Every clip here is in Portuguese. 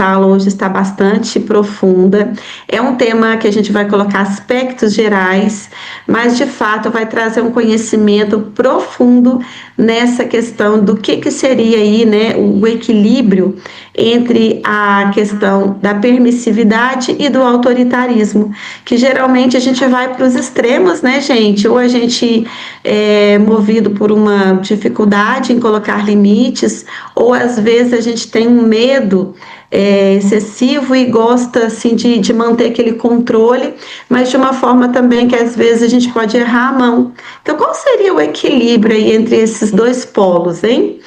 sala hoje está bastante profunda. É um tema que a gente vai colocar aspectos gerais, mas de fato vai trazer um conhecimento profundo nessa questão do que seria aí, né, o equilíbrio entre a questão da permissividade e do autoritarismo, que geralmente a gente vai para os extremos, né, gente? Ou a gente é movido por uma dificuldade em colocar limites, ou às vezes a gente tem um medo excessivo e gosta assim de manter aquele controle, mas de uma forma também que às vezes a gente pode errar a mão. Então, qual seria o equilíbrio aí entre esses dois polos, hein?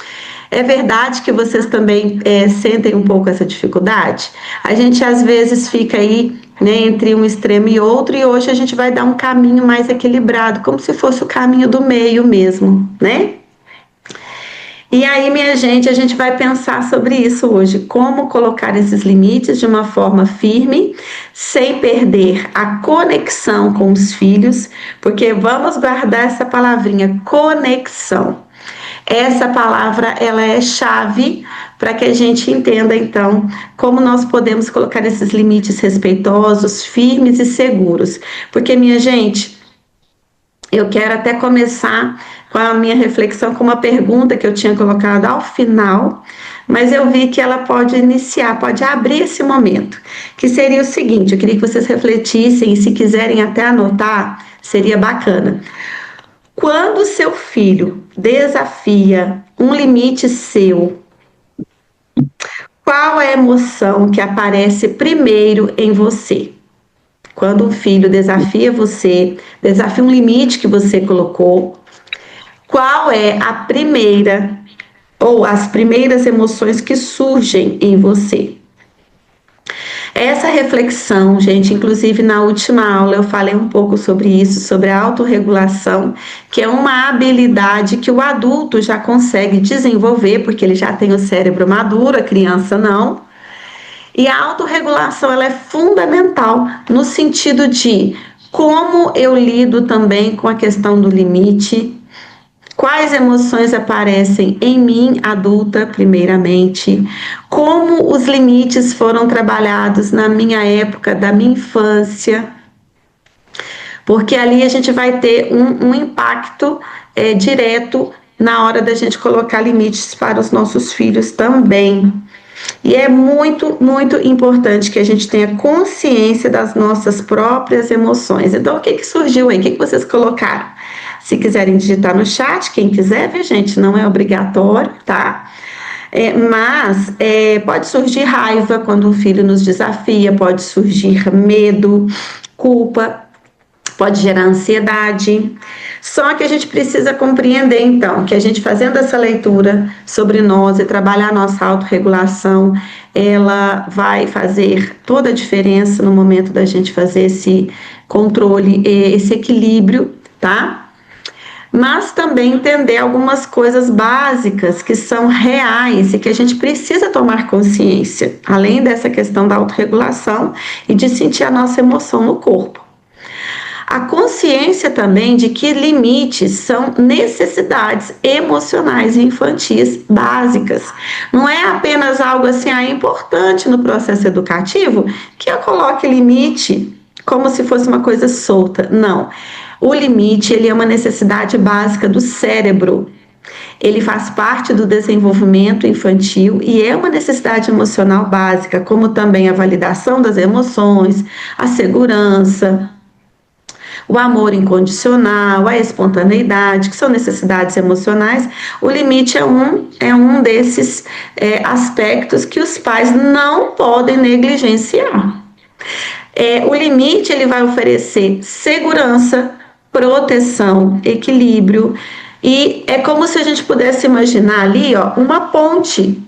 É verdade que vocês também sentem um pouco essa dificuldade? A gente às vezes fica aí, né, entre um extremo e outro, e hoje a gente vai dar um caminho mais equilibrado, como se fosse o caminho do meio mesmo, né? E aí, minha gente, a gente vai pensar sobre isso hoje, como colocar esses limites de uma forma firme, sem perder a conexão com os filhos, porque vamos guardar essa palavrinha, conexão. Essa palavra, ela é chave para que a gente entenda, então, como nós podemos colocar esses limites respeitosos, firmes e seguros. Porque, minha gente, eu quero até começar com a minha reflexão com uma pergunta que eu tinha colocado ao final, mas eu vi que ela pode iniciar, pode abrir esse momento, que seria o seguinte, eu queria que vocês refletissem e se quiserem até anotar, seria bacana. Quando seu filho desafia um limite seu, qual é a emoção que aparece primeiro em você? Quando um filho desafia você, desafia um limite que você colocou, qual é a primeira ou as primeiras emoções que surgem em você? Essa reflexão, gente, inclusive na última aula eu falei um pouco sobre isso, sobre a autorregulação, que é uma habilidade que o adulto já consegue desenvolver, porque ele já tem o cérebro maduro, a criança não. E a autorregulação, ela é fundamental no sentido de como eu lido também com a questão do limite, quais emoções aparecem em mim, adulta, primeiramente, como os limites foram trabalhados na minha época, da minha infância, porque ali a gente vai ter um impacto direto na hora da gente colocar limites para os nossos filhos também. E é muito, muito importante que a gente tenha consciência das nossas próprias emoções. Então, o que surgiu aí? O que vocês colocaram? Se quiserem digitar no chat, quem quiser, viu, gente? Não é obrigatório, tá? Mas pode surgir raiva quando um filho nos desafia, pode surgir medo, culpa, pode gerar ansiedade. Só que a gente precisa compreender, então, que a gente fazendo essa leitura sobre nós e trabalhar a nossa autorregulação, ela vai fazer toda a diferença no momento da gente fazer esse controle, esse equilíbrio, tá? Mas também entender algumas coisas básicas que são reais e que a gente precisa tomar consciência, além dessa questão da autorregulação e de sentir a nossa emoção no corpo. A consciência também de que limites são necessidades emocionais e infantis básicas. Não é apenas algo assim, importante no processo educativo que eu coloque limite como se fosse uma coisa solta. Não. O limite, ele é uma necessidade básica do cérebro. Ele faz parte do desenvolvimento infantil e é uma necessidade emocional básica, como também a validação das emoções, a segurança, o amor incondicional, a espontaneidade, que são necessidades emocionais. O limite é um desses aspectos que os pais não podem negligenciar. O limite, ele vai oferecer segurança, proteção, equilíbrio, e é como se a gente pudesse imaginar ali, uma ponte.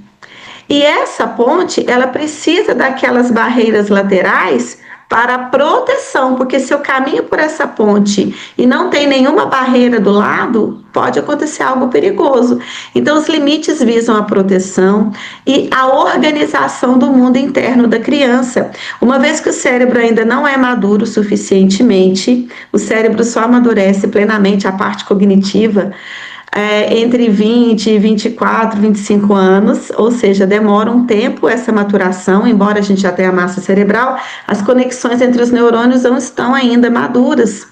E essa ponte, ela precisa daquelas barreiras laterais para proteção, porque se eu caminho por essa ponte e não tem nenhuma barreira do lado, pode acontecer algo perigoso. Então, os limites visam a proteção e a organização do mundo interno da criança. Uma vez que o cérebro ainda não é maduro suficientemente, o cérebro só amadurece plenamente a parte cognitiva entre 20, 24, 25 anos, ou seja, demora um tempo essa maturação, embora a gente já tenha a massa cerebral, as conexões entre os neurônios não estão ainda maduras,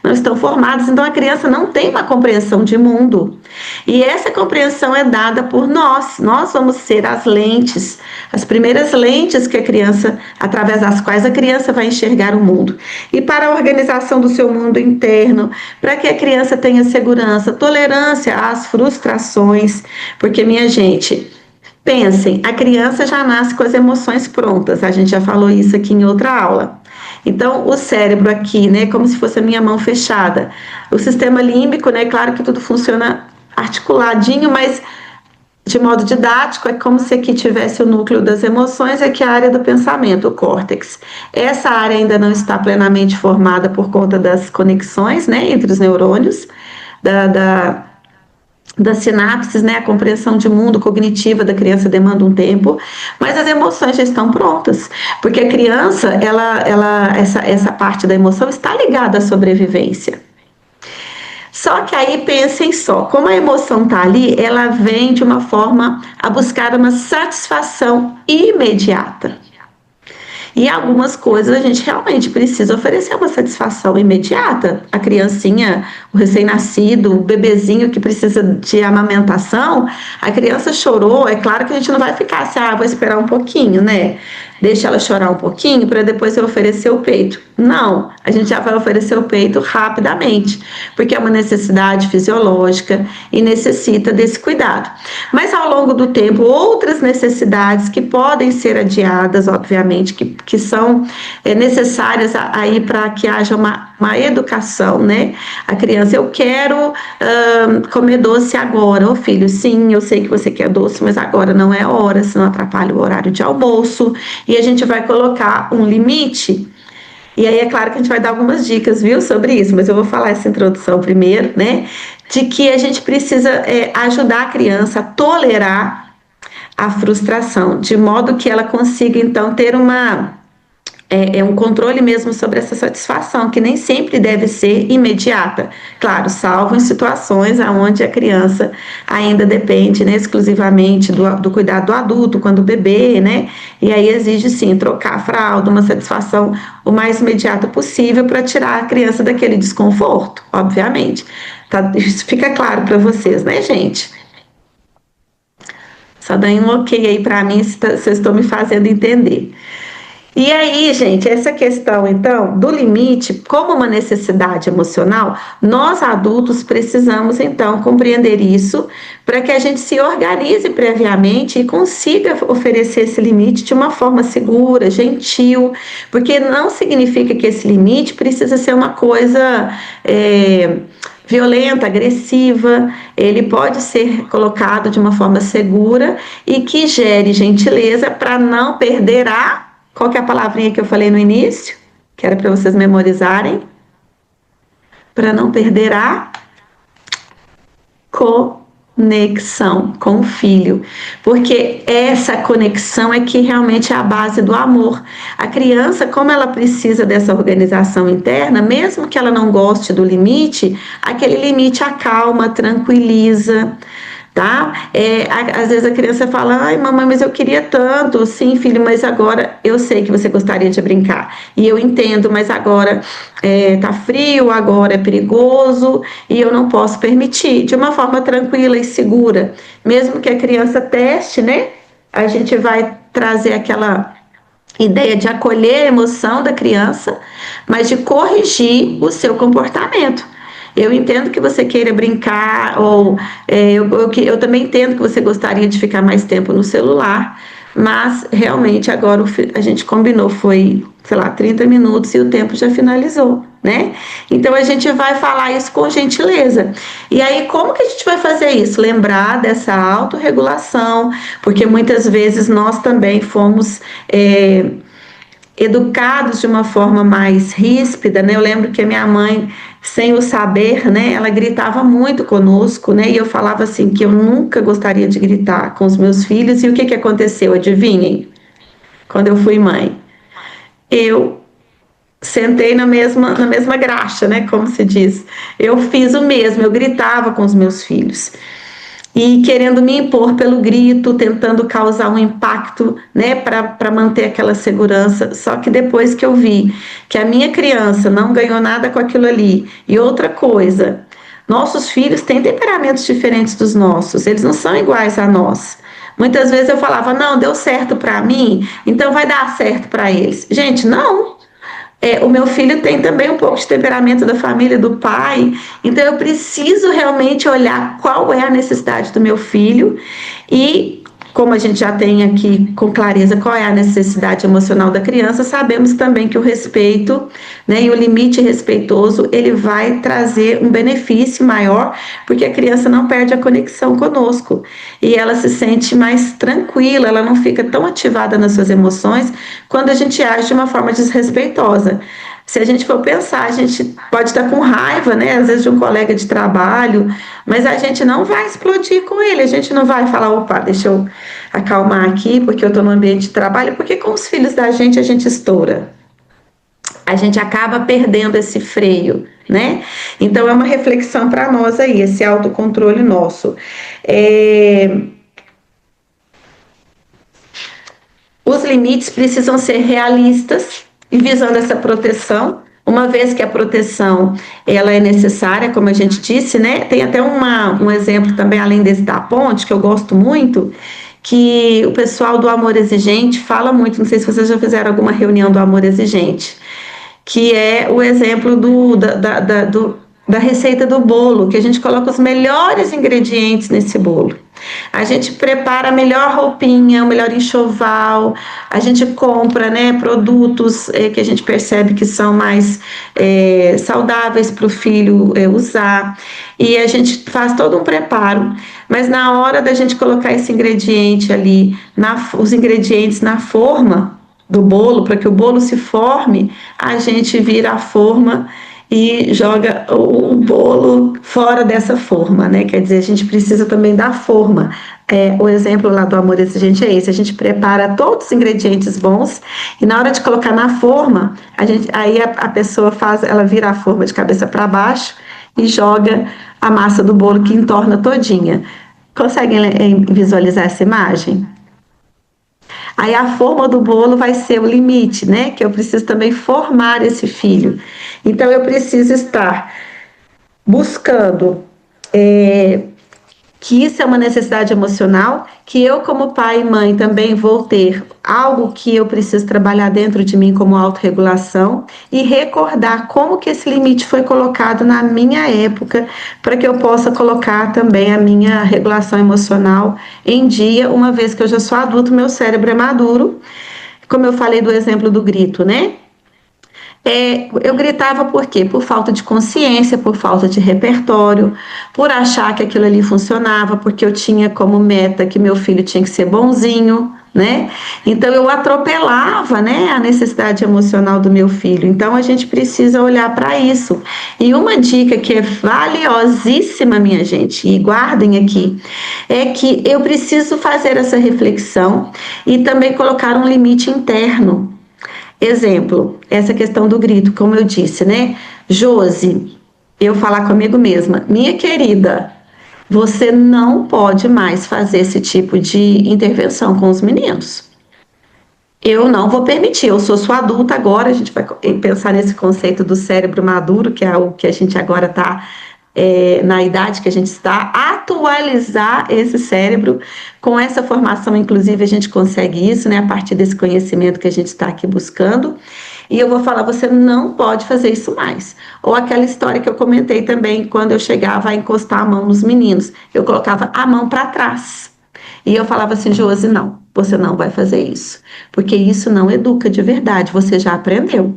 não estão formadas, então a criança não tem uma compreensão de mundo. E essa compreensão é dada por nós. Nós vamos ser as lentes, as primeiras lentes que a criança, através das quais a criança vai enxergar o mundo. E para a organização do seu mundo interno, para que a criança tenha segurança, tolerância às frustrações, porque, minha gente, pensem, a criança já nasce com as emoções prontas, a gente já falou isso aqui em outra aula. Então, o cérebro aqui, né, como se fosse a minha mão fechada. O sistema límbico, né, claro que tudo funciona articuladinho, mas de modo didático, é como se aqui tivesse o núcleo das emoções, aqui a área do pensamento, o córtex. Essa área ainda não está plenamente formada por conta das conexões, né, entre os neurônios, das sinapses, né, a compreensão de mundo cognitiva da criança demanda um tempo, mas as emoções já estão prontas, porque a criança, essa parte da emoção está ligada à sobrevivência. Só que aí pensem só, como a emoção está ali, ela vem de uma forma a buscar uma satisfação imediata. E algumas coisas a gente realmente precisa oferecer uma satisfação imediata. A criancinha, o recém-nascido, o bebezinho que precisa de amamentação, a criança chorou, é claro que a gente não vai ficar assim, vou esperar um pouquinho, né? Deixa ela chorar um pouquinho para depois eu oferecer o peito. Não, a gente já vai oferecer o peito rapidamente, porque é uma necessidade fisiológica e necessita desse cuidado. Mas ao longo do tempo, outras necessidades que podem ser adiadas, obviamente, que são necessárias aí para que haja uma educação, né? A criança, eu quero comer doce agora. Ô filho, sim, eu sei que você quer doce, mas agora não é hora, senão atrapalha o horário de almoço. E a gente vai colocar um limite. E aí é claro que a gente vai dar algumas dicas, viu, sobre isso, mas eu vou falar essa introdução primeiro, né? De que a gente precisa ajudar a criança a tolerar a frustração, de modo que ela consiga, então, ter um controle mesmo sobre essa satisfação, que nem sempre deve ser imediata. Claro, salvo em situações onde a criança ainda depende, né, exclusivamente do cuidado do adulto, quando bebê, né? E aí exige, sim, trocar a fralda, uma satisfação o mais imediata possível para tirar a criança daquele desconforto, obviamente. Tá? Isso fica claro para vocês, né, gente? Só deem um ok aí para mim se vocês estão me fazendo entender. E aí, gente, essa questão, então, do limite, como uma necessidade emocional, nós adultos precisamos, então, compreender isso para que a gente se organize previamente e consiga oferecer esse limite de uma forma segura, gentil, porque não significa que esse limite precisa ser uma coisa violenta, agressiva. Ele pode ser colocado de uma forma segura e que gere gentileza para não perder Qual que é a palavrinha que eu falei no início? Que era para vocês memorizarem. Para não perder a conexão com o filho. Porque essa conexão é que realmente é a base do amor. A criança, como ela precisa dessa organização interna, mesmo que ela não goste do limite, aquele limite acalma, tranquiliza. Tá? Às vezes a criança fala, ai mamãe, mas eu queria tanto, sim filho, mas agora eu sei que você gostaria de brincar, e eu entendo, mas agora tá frio, agora é perigoso, e eu não posso permitir, de uma forma tranquila e segura, mesmo que a criança teste, né? A gente vai trazer aquela ideia de acolher a emoção da criança, mas de corrigir o seu comportamento. Eu entendo que você queira brincar, ou eu também entendo que você gostaria de ficar mais tempo no celular, mas realmente agora a gente combinou, foi, sei lá, 30 minutos e o tempo já finalizou, né? Então a gente vai falar isso com gentileza. E aí, como que a gente vai fazer isso? Lembrar dessa autorregulação, porque muitas vezes nós também fomos educados de uma forma mais ríspida, né? Eu lembro que a minha mãe, sem o saber, né, ela gritava muito conosco, né? E eu falava assim que eu nunca gostaria de gritar com os meus filhos. E o que que aconteceu? Adivinhem? Quando eu fui mãe, eu sentei na mesma graxa, né? Como se diz. Eu fiz o mesmo, eu gritava com os meus filhos. E querendo me impor pelo grito, tentando causar um impacto, né, para manter aquela segurança. Só que depois que eu vi que a minha criança não ganhou nada com aquilo ali, e outra coisa, nossos filhos têm temperamentos diferentes dos nossos, eles não são iguais a nós. Muitas vezes eu falava, não, deu certo para mim, então vai dar certo para eles. Gente, não. O meu filho tem também um pouco de temperamento da família do pai, então eu preciso realmente olhar qual é a necessidade do meu filho e, como a gente já tem aqui com clareza qual é a necessidade emocional da criança, sabemos também que o respeito, né, e o limite respeitoso, ele vai trazer um benefício maior, porque a criança não perde a conexão conosco e ela se sente mais tranquila, ela não fica tão ativada nas suas emoções quando a gente age de uma forma desrespeitosa. Se a gente for pensar, a gente pode estar com raiva, né? Às vezes de um colega de trabalho, mas a gente não vai explodir com ele, a gente não vai falar, opa, deixa eu acalmar aqui, porque eu estou no ambiente de trabalho, porque com os filhos da gente a gente estoura. A gente acaba perdendo esse freio, né? Então é uma reflexão para nós aí, esse autocontrole nosso. Os limites precisam ser realistas e visando essa proteção, uma vez que a proteção ela é necessária, como a gente disse, né? Tem até um exemplo também, além desse da ponte, que eu gosto muito, que o pessoal do amor exigente fala muito, não sei se vocês já fizeram alguma reunião do amor exigente, que é o exemplo da receita do bolo, que a gente coloca os melhores ingredientes nesse bolo. A gente prepara a melhor roupinha, o melhor enxoval, a gente compra, né, produtos que a gente percebe que são mais saudáveis para o filho usar, e a gente faz todo um preparo, mas na hora da gente colocar esse ingrediente ali, os ingredientes na forma do bolo, para que o bolo se forme, a gente vira a forma e joga o bolo fora dessa forma, né? Quer dizer, a gente precisa também da forma. O exemplo lá do amor exigente é esse: a gente prepara todos os ingredientes bons e na hora de colocar na forma, aí a pessoa ela vira a forma de cabeça para baixo e joga a massa do bolo que entorna todinha. Conseguem visualizar essa imagem? Aí a forma do bolo vai ser o limite, né? Que eu preciso também formar esse filho. Então eu preciso estar buscando que isso é uma necessidade emocional, que eu como pai e mãe também vou ter algo que eu preciso trabalhar dentro de mim como autorregulação e recordar como que esse limite foi colocado na minha época, para que eu possa colocar também a minha regulação emocional em dia, uma vez que eu já sou adulto, meu cérebro é maduro, como eu falei do exemplo do grito, né? Eu gritava por quê? Por falta de consciência, por falta de repertório, por achar que aquilo ali funcionava, porque eu tinha como meta que meu filho tinha que ser bonzinho, né? Então eu atropelava, né, a necessidade emocional do meu filho. Então a gente precisa olhar para isso. E uma dica que é valiosíssima, minha gente, e guardem aqui, é que eu preciso fazer essa reflexão e também colocar um limite interno. Exemplo, essa questão do grito, como eu disse, né? Josi, eu falar comigo mesma, minha querida, você não pode mais fazer esse tipo de intervenção com os meninos. Eu não vou permitir, eu sou sua adulta agora, a gente vai pensar nesse conceito do cérebro maduro, que é o que a gente agora está na idade que a gente está, atualizar esse cérebro. Com essa formação, inclusive, a gente consegue isso, né? A partir desse conhecimento que a gente está aqui buscando. E eu vou falar, você não pode fazer isso mais. Ou aquela história que eu comentei também, quando eu chegava a encostar a mão nos meninos, eu colocava a mão para trás. E eu falava assim, Josi, não, você não vai fazer isso. Porque isso não educa de verdade, você já aprendeu.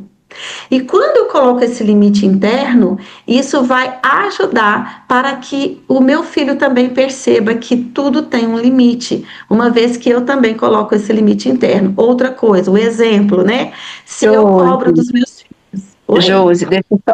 E quando eu coloco esse limite interno, isso vai ajudar para que o meu filho também perceba que tudo tem um limite, uma vez que eu também coloco esse limite interno. Outra coisa, o exemplo, né? Se eu cobro dos meus filhos. Oi? Josi,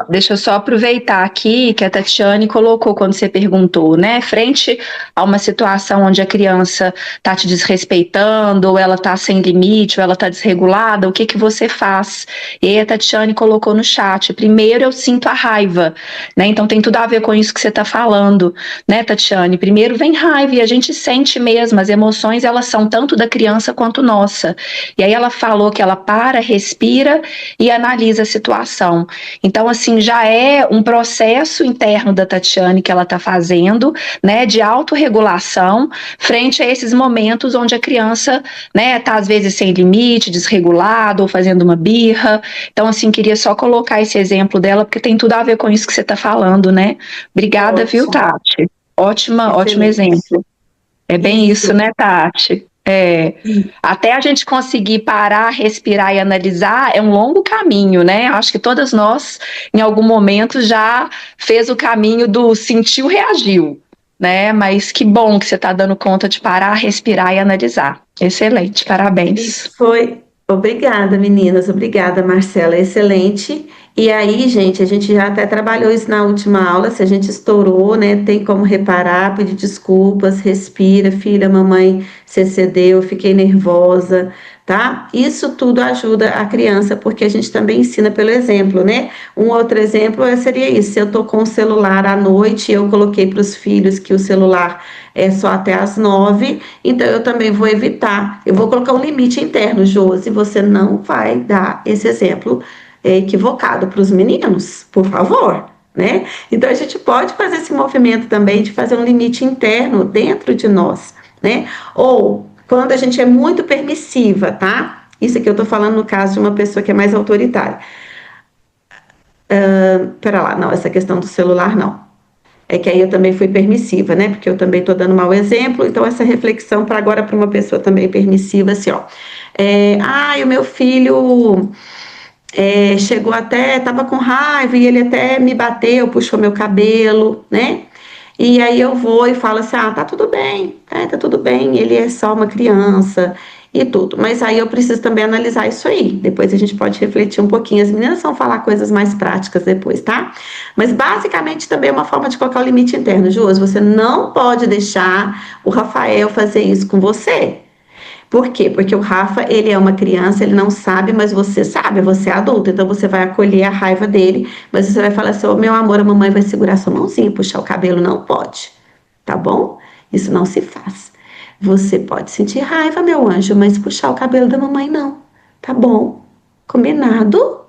deixa eu só aproveitar aqui que a Tatiane colocou quando você perguntou, né? Frente a uma situação onde a criança está te desrespeitando, ou ela está sem limite, ou ela está desregulada, o que que você faz? E aí a Tatiane colocou no chat. Primeiro eu sinto a raiva, né? Então tem tudo a ver com isso que você está falando, né, Tatiane? Primeiro vem raiva e a gente sente mesmo, as emoções elas são tanto da criança quanto nossa. E aí ela falou que ela para, respira e analisa a situação. Então, assim, já é um processo interno da Tatiane que ela está fazendo, né, de autorregulação frente a esses momentos onde a criança, né, está às vezes sem limite, desregulada ou fazendo uma birra. Então, assim, queria só colocar esse exemplo dela, porque tem tudo a ver com isso que você está falando, né? Obrigada, viu, Ótimo, Tati? Ótimo excelente. exemplo. É bem isso, Isso. né, Tati? Até a gente conseguir parar, respirar e analisar é um longo caminho, né? Acho que todas nós, em algum momento, já fez o caminho do sentiu, reagiu, né? Mas que bom que você está dando conta de parar, respirar e analisar. Excelente, parabéns. Isso foi. Obrigada, meninas. Obrigada, Marcela. Excelente. E aí, gente, a gente já até trabalhou isso na última aula. Se a gente estourou, né? Tem como reparar, pedir desculpas, respira, filha, mamãe se excedeu, fiquei nervosa, tá? Isso tudo ajuda a criança, porque a gente também ensina pelo exemplo, né? Um outro exemplo seria isso: se eu tô com o celular à noite, eu coloquei para os filhos que o celular é só até às 9, então eu também vou evitar. Eu vou colocar um limite interno, Josi. Você não vai dar esse exemplo equivocado para os meninos, por favor. Né? Então a gente pode fazer esse movimento também de fazer um limite interno dentro de nós, né? Ou quando a gente é muito permissiva, tá? Isso aqui eu tô falando no caso de uma pessoa que é mais autoritária. Pera lá, não, essa questão do celular não. É que aí eu também fui permissiva, né? Porque eu também estou dando mau exemplo, então essa reflexão para agora para uma pessoa também permissiva, assim, ó. O meu filho chegou até, estava com raiva e ele até me bateu, puxou meu cabelo, né? E aí eu vou e falo assim, tá tudo bem, tá tudo bem, ele é só uma criança e tudo. Mas aí eu preciso também analisar isso aí. Depois a gente pode refletir um pouquinho. As meninas vão falar coisas mais práticas depois, tá? Mas basicamente também é uma forma de colocar o limite interno. Josi, você não pode deixar o Rafael fazer isso com você. Por quê? Porque o Rafa, ele é uma criança, ele não sabe, mas você sabe, você é adulto, então você vai acolher a raiva dele, mas você vai falar assim, meu amor, a mamãe vai segurar sua mãozinha, puxar o cabelo, não pode, tá bom? Isso não se faz. Você pode sentir raiva, meu anjo, mas puxar o cabelo da mamãe não, tá bom? Combinado?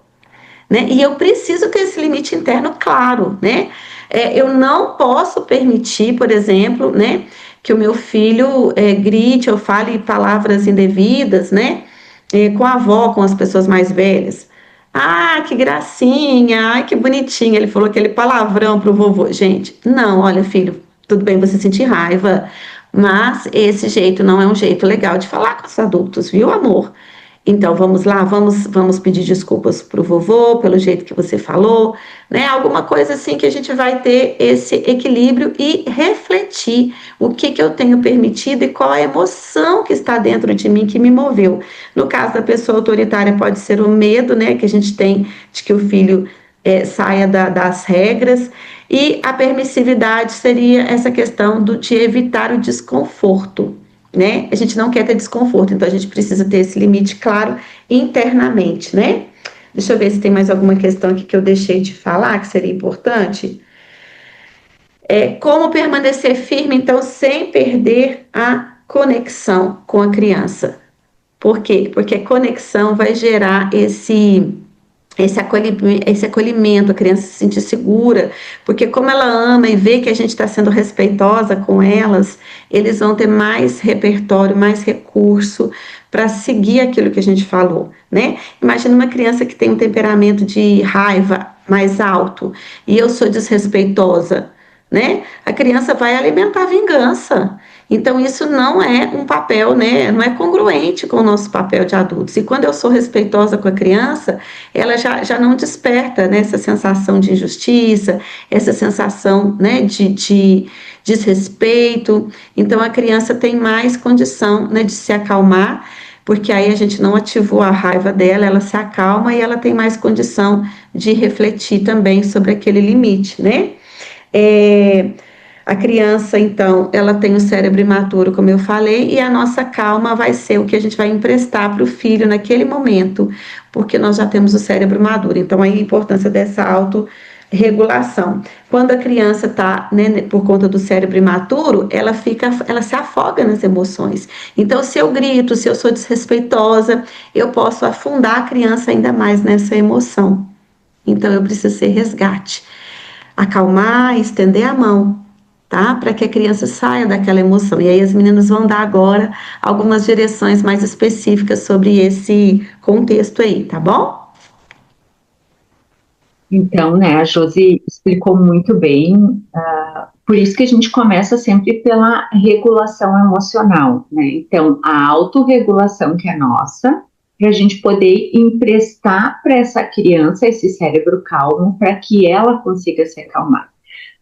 Né? E eu preciso ter esse limite interno claro, né? Eu não posso permitir, por exemplo, né, que o meu filho grite ou fale palavras indevidas, né, com a avó, com as pessoas mais velhas. Ah, que gracinha, ai, que bonitinho. Ele falou aquele palavrão pro vovô. Gente, não, olha, filho, tudo bem você sentir raiva, mas esse jeito não é um jeito legal de falar com os adultos, viu, amor? Então vamos lá, vamos pedir desculpas pro vovô pelo jeito que você falou, né? Alguma coisa assim que a gente vai ter esse equilíbrio e refletir o que eu tenho permitido e qual a emoção que está dentro de mim que me moveu. No caso da pessoa autoritária pode ser o medo, né, que a gente tem de que o filho saia das regras, e a permissividade seria essa questão de evitar o desconforto. Né? A gente não quer ter desconforto, então a gente precisa ter esse limite claro internamente, né? Deixa eu ver se tem mais alguma questão aqui que eu deixei de falar que seria importante. Como permanecer firme, então, sem perder a conexão com a criança. Por quê? Porque a conexão vai gerar esse acolhimento, a criança se sentir segura, porque como ela ama e vê que a gente está sendo respeitosa com elas, eles vão ter mais repertório, mais recurso para seguir aquilo que a gente falou, né? Imagina uma criança que tem um temperamento de raiva mais alto e eu sou desrespeitosa, né? A criança vai alimentar a vingança. Então, isso não é um papel, né? Não é congruente com o nosso papel de adultos. E quando eu sou respeitosa com a criança, ela já não desperta, né, essa sensação de injustiça, essa sensação, né, de desrespeito. Então, a criança tem mais condição, né, de se acalmar, porque aí a gente não ativou a raiva dela, ela se acalma e ela tem mais condição de refletir também sobre aquele limite, né? A criança, então, ela tem o cérebro imaturo, como eu falei, e a nossa calma vai ser o que a gente vai emprestar para o filho naquele momento, porque nós já temos o cérebro maduro. Então, aí a importância dessa autorregulação. Quando a criança está, né, por conta do cérebro imaturo, ela se afoga nas emoções. Então, se eu grito, se eu sou desrespeitosa, eu posso afundar a criança ainda mais nessa emoção. Então, eu preciso ser resgate. Acalmar, estender a mão, tá? Para que a criança saia daquela emoção. E aí as meninas vão dar agora algumas direções mais específicas sobre esse contexto aí, tá bom? Então, né, a Josi explicou muito bem, por isso que a gente começa sempre pela regulação emocional, né? Então, a autorregulação que é nossa, para a gente poder emprestar para essa criança esse cérebro calmo, para que ela consiga se acalmar.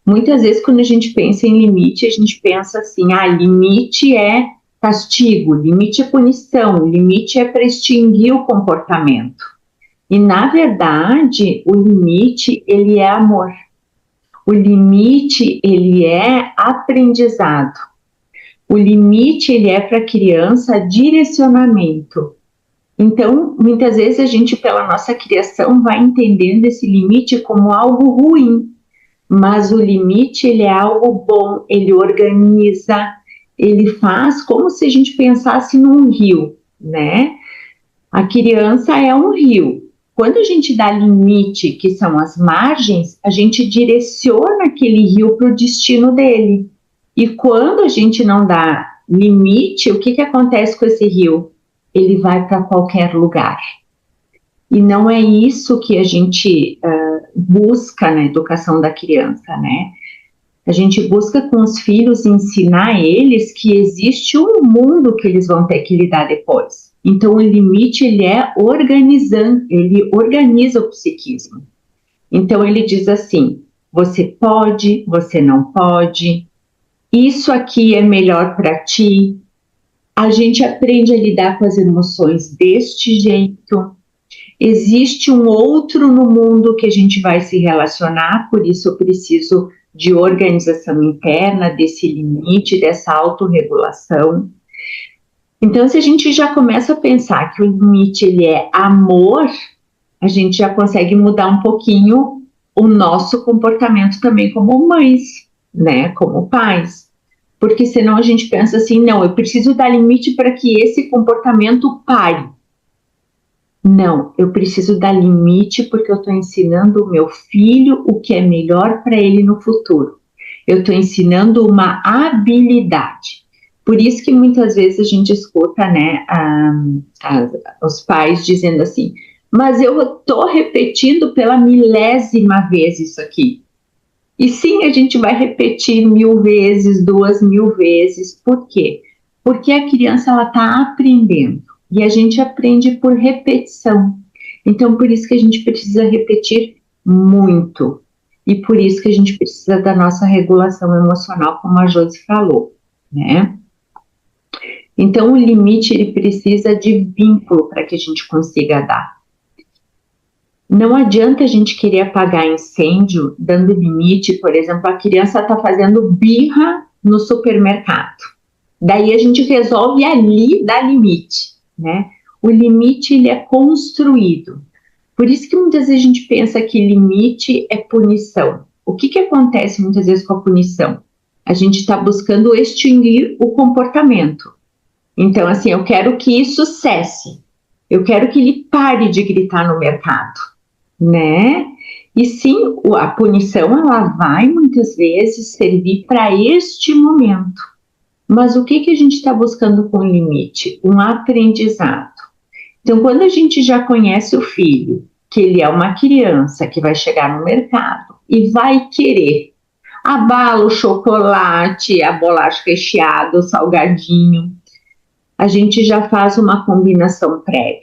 Muitas vezes, quando a gente pensa em limite, a gente pensa assim, limite é castigo, limite é punição, limite é para extinguir o comportamento. E, na verdade, o limite, ele é amor. O limite, ele é aprendizado. O limite, ele é para a criança direcionamento. Então, muitas vezes a gente, pela nossa criação, vai entendendo esse limite como algo ruim. Mas o limite, ele é algo bom, ele organiza, ele faz como se a gente pensasse num rio, né? A criança é um rio. Quando a gente dá limite, que são as margens, a gente direciona aquele rio para o destino dele. E quando a gente não dá limite, o que acontece com esse rio? Ele vai para qualquer lugar. E não é isso que a gente busca na educação da criança, né? A gente busca com os filhos ensinar eles que existe um mundo que eles vão ter que lidar depois. Então, o limite, ele é organizando, ele organiza o psiquismo. Então, ele diz assim, você pode, você não pode, isso aqui é melhor para ti. A gente aprende a lidar com as emoções deste jeito. Existe um outro no mundo que a gente vai se relacionar, por isso eu preciso de organização interna, desse limite, dessa autorregulação. Então, se a gente já começa a pensar que o limite, ele é amor, a gente já consegue mudar um pouquinho o nosso comportamento também como mães, né, como pais. Porque senão a gente pensa assim, não, eu preciso dar limite para que esse comportamento pare. Não, eu preciso dar limite porque eu estou ensinando o meu filho o que é melhor para ele no futuro. Eu estou ensinando uma habilidade. Por isso que muitas vezes a gente escuta, né, os pais dizendo assim, mas eu estou repetindo pela milésima vez isso aqui. E sim, a gente vai repetir 1000 vezes, 2000 vezes. Por quê? Porque a criança está aprendendo. E a gente aprende por repetição. Então, por isso que a gente precisa repetir muito. E por isso que a gente precisa da nossa regulação emocional, como a Josi falou, né? Então, o limite, ele precisa de vínculo para que a gente consiga dar. Não adianta a gente querer apagar incêndio dando limite. Por exemplo, a criança está fazendo birra no supermercado. Daí a gente resolve ali dar limite, né? O limite, ele é construído. Por isso que muitas vezes a gente pensa que limite é punição. O que acontece muitas vezes com a punição? A gente está buscando extinguir o comportamento. Então, assim, eu quero que isso cesse. Eu quero que ele pare de gritar no mercado, né? E sim, a punição, ela vai muitas vezes servir para este momento. Mas o que a gente está buscando com o limite? Um aprendizado. Então, quando a gente já conhece o filho, que ele é uma criança que vai chegar no mercado e vai querer a bala, o chocolate, a bolacha recheada, o salgadinho, a gente já faz uma combinação prévia.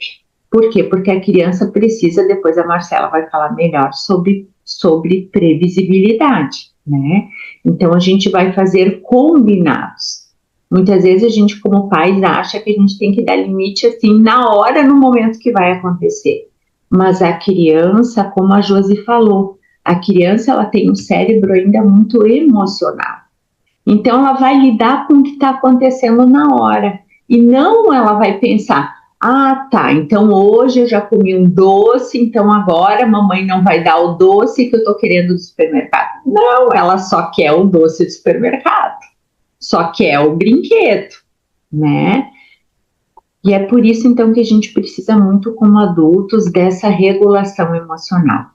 Por quê? Porque a criança precisa, depois a Marcela vai falar melhor sobre previsibilidade, né? Então, a gente vai fazer combinados. Muitas vezes a gente, como pais, acha que a gente tem que dar limite assim na hora, no momento que vai acontecer. Mas a criança, como a Josi falou, a criança ela tem um cérebro ainda muito emocional. Então ela vai lidar com o que está acontecendo na hora. E não ela vai pensar, ah, tá, então hoje eu já comi um doce, então agora a mamãe não vai dar o doce que eu estou querendo do supermercado. Não, ela só quer o doce do supermercado. Só quer o brinquedo, né? E é por isso, então, que a gente precisa muito, como adultos, dessa regulação emocional.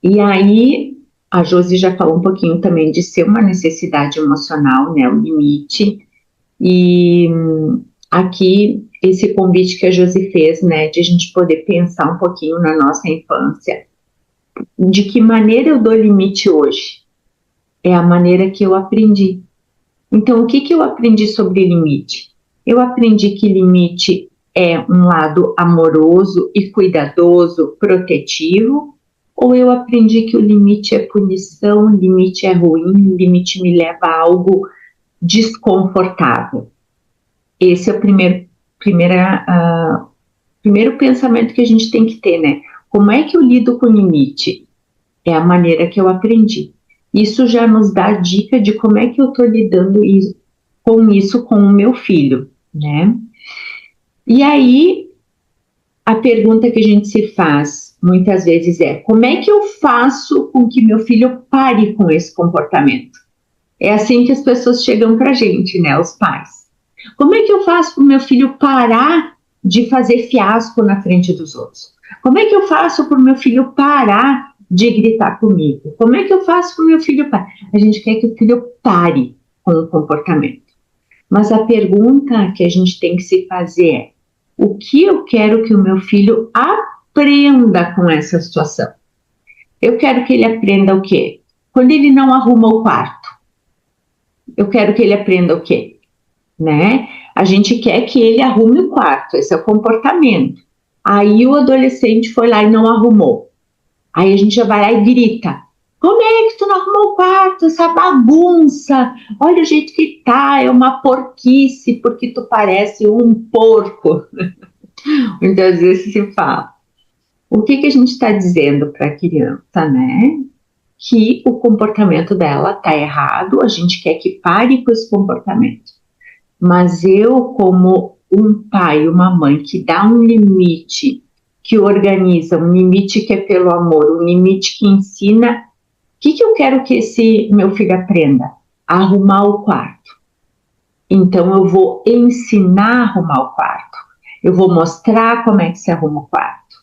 E aí, a Josi já falou um pouquinho também de ser uma necessidade emocional, né? O limite. E aqui, esse convite que a Josi fez, né? De a gente poder pensar um pouquinho na nossa infância. De que maneira eu dou limite hoje? É a maneira que eu aprendi. Então, o que eu aprendi sobre limite? Eu aprendi que limite é um lado amoroso e cuidadoso, protetivo, ou eu aprendi que o limite é punição, o limite é ruim, o limite me leva a algo desconfortável? Esse é o primeiro pensamento que a gente tem que ter, né? Como é que eu lido com o limite? É a maneira que eu aprendi. Isso já nos dá a dica de como é que eu estou lidando com isso com o meu filho, né? E aí, a pergunta que a gente se faz muitas vezes é: como é que eu faço com que meu filho pare com esse comportamento? É assim que as pessoas chegam para a gente, né, os pais. Como é que eu faço para o meu filho parar de fazer fiasco na frente dos outros? Como é que eu faço para o meu filho parar de gritar comigo? Como é que eu faço para o meu filho parar? A gente quer que o filho pare com o comportamento. Mas a pergunta que a gente tem que se fazer é: o que eu quero que o meu filho aprenda com essa situação? Eu quero que ele aprenda o quê? Quando ele não arruma o quarto, eu quero que ele aprenda o quê? Né? A gente quer que ele arrume o quarto, esse é o comportamento. Aí o adolescente foi lá e não arrumou. Aí a gente já vai lá e grita: como é que tu não arrumou o quarto? Essa bagunça, olha o jeito que tá, é uma porquice, porque tu parece um porco. Muitas vezes se fala. O que a gente está dizendo para a criança, né? Que o comportamento dela tá errado, a gente quer que pare com esse comportamento. Mas eu, como um pai, uma mãe que dá um limite, que organiza, um limite que é pelo amor, um limite que ensina, o que eu quero que esse meu filho aprenda? A arrumar o quarto. Então eu vou ensinar a arrumar o quarto. Eu vou mostrar como é que se arruma o quarto.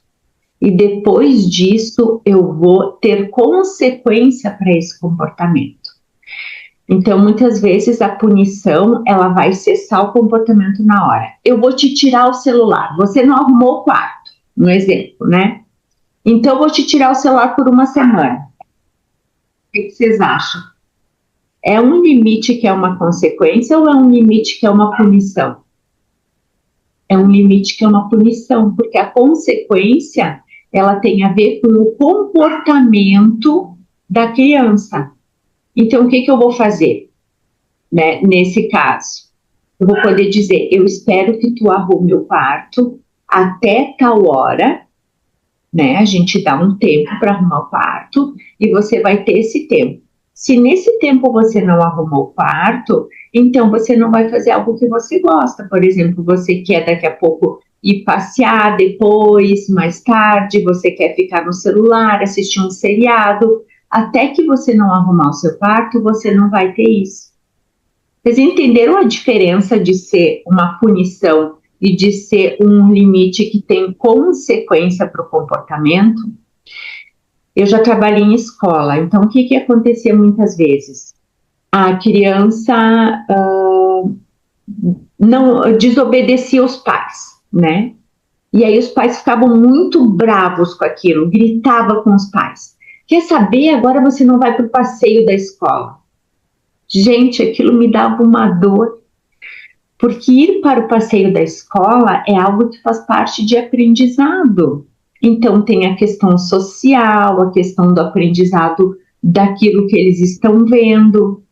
E depois disso eu vou ter consequência para esse comportamento. Então, muitas vezes a punição, ela vai cessar o comportamento na hora. Eu vou te tirar o celular. Você não arrumou o quarto, no exemplo, né? Então, eu vou te tirar o celular por uma semana. O que vocês acham? É um limite que é uma consequência ou é um limite que é uma punição? É um limite que é uma punição, porque a consequência, ela tem a ver com o comportamento da criança. Então, o que eu vou fazer, né, nesse caso? Eu vou poder dizer: eu espero que tu arrume o quarto até tal hora, né? A gente dá um tempo para arrumar o quarto e você vai ter esse tempo. Se nesse tempo você não arrumou o quarto, então você não vai fazer algo que você gosta. Por exemplo, você quer daqui a pouco ir passear depois, mais tarde, você quer ficar no celular, assistir um seriado. Até que você não arrumar o seu quarto, você não vai ter isso. Vocês entenderam a diferença de ser uma punição e de ser um limite que tem consequência para o comportamento? Eu já trabalhei em escola, então o que acontecia muitas vezes? A criança não desobedecia os pais, né? E aí os pais ficavam muito bravos com aquilo, gritavam com os pais. Quer saber? Agora você não vai para o passeio da escola. Gente, aquilo me dava uma dor, porque ir para o passeio da escola é algo que faz parte de aprendizado. Então tem a questão social, a questão do aprendizado daquilo que eles estão vendo.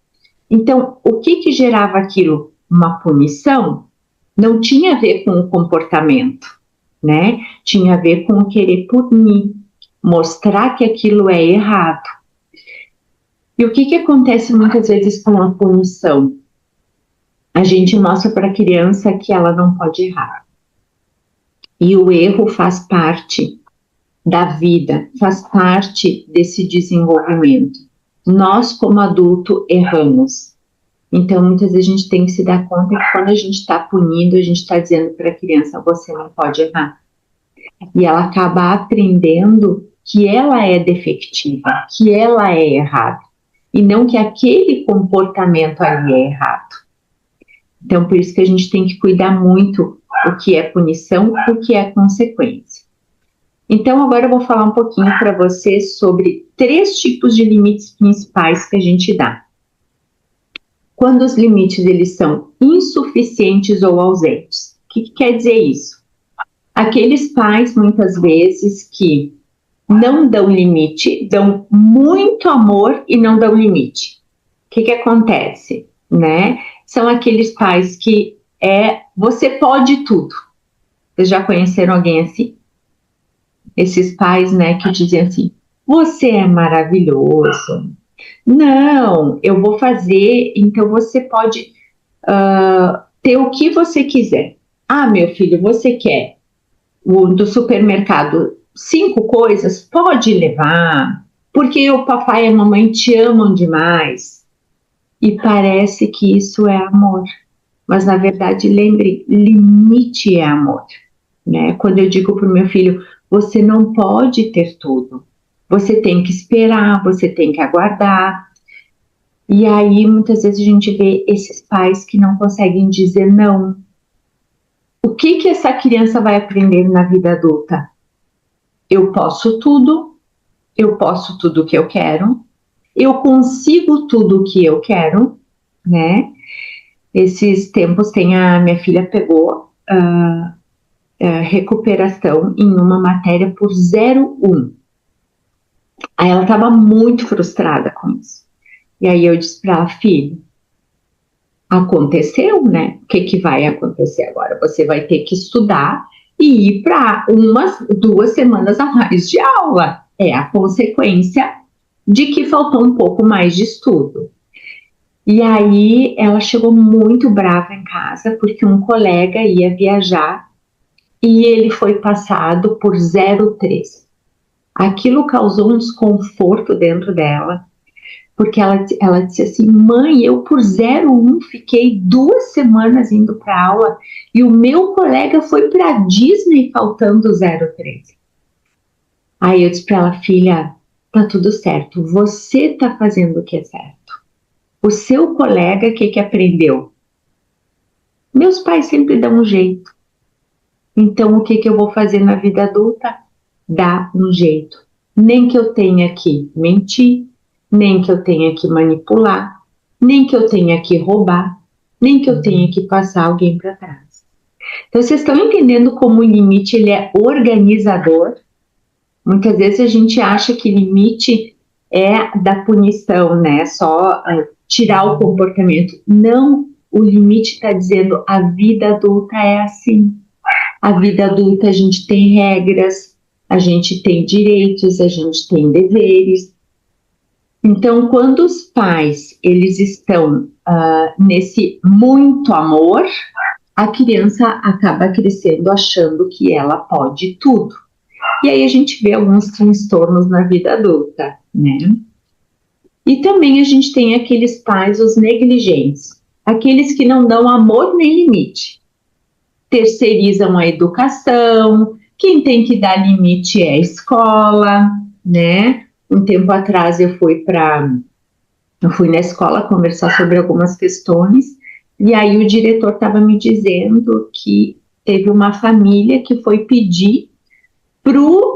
Então, o que gerava aquilo? Uma punição? Não tinha a ver com o comportamento, né? Tinha a ver com o querer punir, mostrar que aquilo é errado. E o que acontece muitas vezes com a punição? A gente mostra para a criança que ela não pode errar. E o erro faz parte da vida, faz parte desse desenvolvimento. Nós, como adulto, erramos. Então, muitas vezes a gente tem que se dar conta que quando a gente está punindo, a gente está dizendo para a criança, você não pode errar. E ela acaba aprendendo que ela é defectiva, que ela é errada, e não que aquele comportamento ali é errado. Então, por isso que a gente tem que cuidar muito o que é punição, o que é consequência. Então, agora eu vou falar um pouquinho para vocês sobre 3 tipos de limites principais que a gente dá. Quando os limites eles são insuficientes ou ausentes. O que quer dizer isso? Aqueles pais, muitas vezes, que não dão limite, dão muito amor e não dão limite. O que acontece, né? São aqueles pais que você pode tudo. Vocês já conheceram alguém assim? Esses pais, né, que dizem assim, você é maravilhoso. Não, eu vou fazer, então você pode ter o que você quiser. Ah, meu filho, você quer do supermercado 5 coisas? Pode levar, porque o papai e a mamãe te amam demais. E parece que isso é amor. Mas, na verdade, lembre, limite é amor. Né? Quando eu digo para o meu filho, você não pode ter tudo. Você tem que esperar, você tem que aguardar. E aí, muitas vezes, a gente vê esses pais que não conseguem dizer não. O que essa criança vai aprender na vida adulta? Eu posso tudo que eu quero, eu consigo tudo o que eu quero, né? Esses tempos a minha filha pegou recuperação em uma matéria por 0,1. Aí ela estava muito frustrada com isso. E aí eu disse para ela, filho, aconteceu, né? O que vai acontecer agora? Você vai ter que estudar e ir para 2 semanas a mais de aula. É a consequência de que faltou um pouco mais de estudo. E aí ela chegou muito brava em casa porque um colega ia viajar e ele foi passado por 0,3. Aquilo causou um desconforto dentro dela, porque ela disse assim, mãe, eu por 0,1 fiquei 2 semanas indo para aula e o meu colega foi para Disney faltando 0,3. Aí eu disse para ela, filha, tá tudo certo, você tá fazendo o que é certo. O seu colega, o que aprendeu? Meus pais sempre dão um jeito. Então, o que eu vou fazer na vida adulta? Dar um jeito. Nem que eu tenha que mentir, nem que eu tenha que manipular, nem que eu tenha que roubar, nem que eu tenha que passar alguém para trás. Então, vocês estão entendendo como o limite ele é organizador? Muitas vezes a gente acha que limite é da punição, né? Só tirar o comportamento. Não, o limite está dizendo a vida adulta é assim. A vida adulta a gente tem regras, a gente tem direitos, a gente tem deveres. Então, quando os pais eles estão nesse muito amor, a criança acaba crescendo achando que ela pode tudo. E aí a gente vê alguns transtornos na vida adulta, né? E também a gente tem aqueles pais, os negligentes, aqueles que não dão amor nem limite. Terceirizam a educação, quem tem que dar limite é a escola, né? Um tempo atrás eu fui na escola conversar sobre algumas questões, e aí o diretor estava me dizendo que teve uma família que foi pedir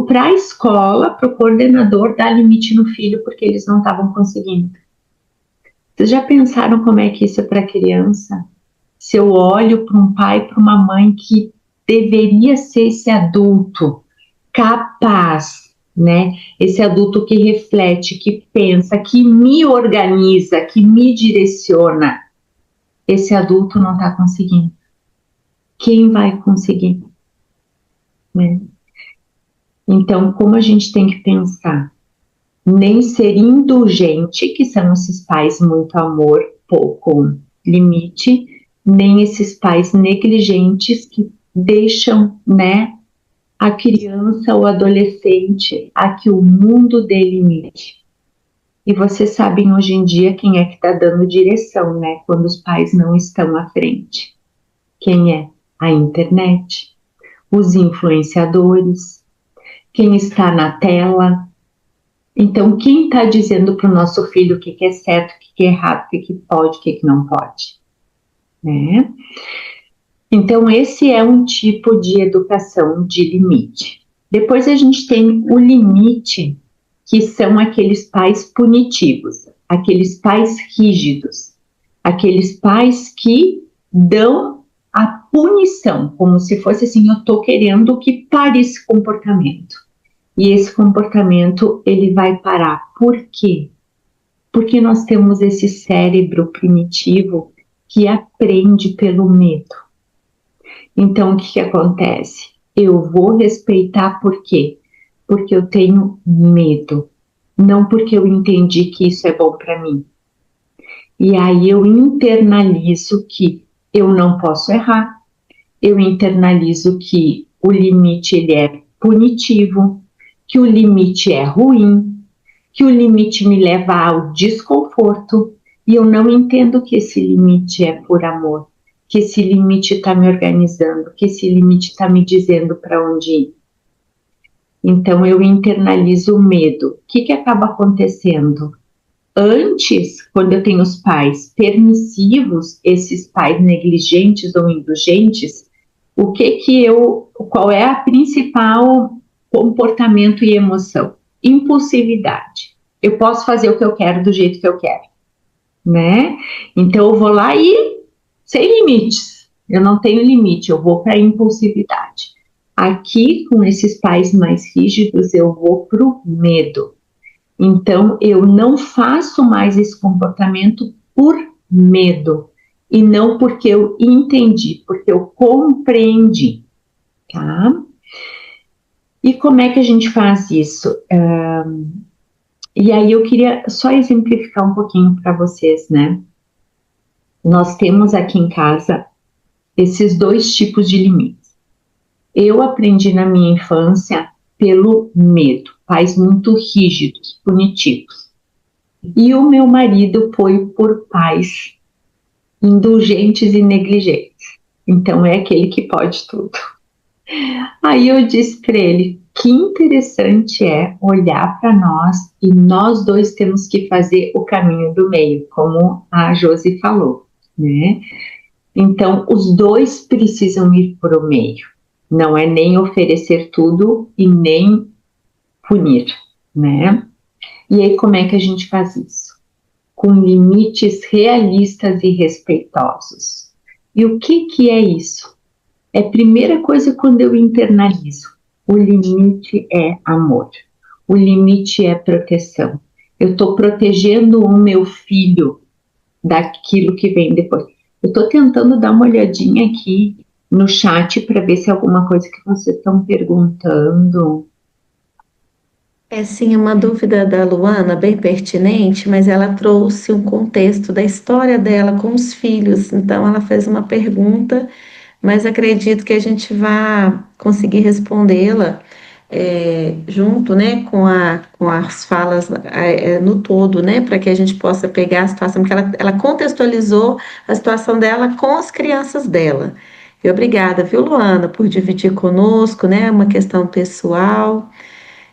para a escola, para o coordenador dar limite no filho, porque eles não estavam conseguindo. Vocês já pensaram como é que isso é para a criança? Se eu olho para um pai, para uma mãe que deveria ser esse adulto capaz né? Esse adulto que reflete, que pensa, que me organiza, que me direciona. Esse adulto não está conseguindo. Quem vai conseguir? Né? Então, como a gente tem que pensar? Nem ser indulgente, que são esses pais muito amor, pouco limite, nem esses pais negligentes que deixam, né, a criança ou adolescente a que o mundo dê limite. E vocês sabem hoje em dia quem é que está dando direção, né, quando os pais não estão à frente. Quem é? A internet, os influenciadores, quem está na tela. Então, quem está dizendo para o nosso filho o que é certo, o que é errado, o que pode, o que não pode? Né? Então, esse é um tipo de educação de limite. Depois a gente tem o limite, que são aqueles pais punitivos, aqueles pais rígidos, aqueles pais que dão a punição, como se fosse assim, eu estou querendo que pare esse comportamento. E esse comportamento, ele vai parar. Por quê? Porque nós temos esse cérebro primitivo que aprende pelo medo. Então, o que acontece? Eu vou respeitar por quê? Porque eu tenho medo. Não porque eu entendi que isso é bom para mim. E aí eu internalizo que eu não posso errar. Eu internalizo que o limite ele é punitivo, que o limite é ruim, que o limite me leva ao desconforto, e eu não entendo que esse limite é por amor, que esse limite está me organizando, que esse limite está me dizendo para onde ir. Então eu internalizo o medo. O que acaba acontecendo? Antes, quando eu tenho os pais permissivos, esses pais negligentes ou indulgentes, qual é a principal comportamento e emoção? Impulsividade. Eu posso fazer o que eu quero do jeito que eu quero, né? Então eu vou lá e sem limites. Eu não tenho limite, eu vou para a impulsividade. Aqui, com esses pais mais rígidos, eu vou para o medo. Então, eu não faço mais esse comportamento por medo, e não porque eu entendi, porque eu compreendi, tá? E como é que a gente faz isso? E aí eu queria só exemplificar um pouquinho para vocês, né? Nós temos aqui em casa esses dois tipos de limites. Eu aprendi na minha infância pelo medo, pais muito rígidos, punitivos. E o meu marido foi por pais indulgentes e negligentes. Então é aquele que pode tudo. Aí eu disse para ele, que interessante é olhar para nós e nós dois temos que fazer o caminho do meio, como a Josi falou, né? Então, os dois precisam ir para o meio. Não é nem oferecer tudo e nem punir, né? E aí, como é que a gente faz isso? Com limites realistas e respeitosos. E o que é isso? É a primeira coisa quando eu internalizo. O limite é amor. O limite é proteção. Eu estou protegendo o meu filho daquilo que vem depois. Eu estou tentando dar uma olhadinha aqui no chat para ver se é alguma coisa que vocês estão perguntando. É sim uma dúvida da Luana, bem pertinente, mas ela trouxe um contexto da história dela com os filhos. Então, ela fez uma pergunta, mas acredito que a gente vai conseguir respondê-la junto, né, com as falas no todo, né, para que a gente possa pegar a situação, porque ela contextualizou a situação dela com as crianças dela. E obrigada, viu, Luana, por dividir conosco, né, uma questão pessoal,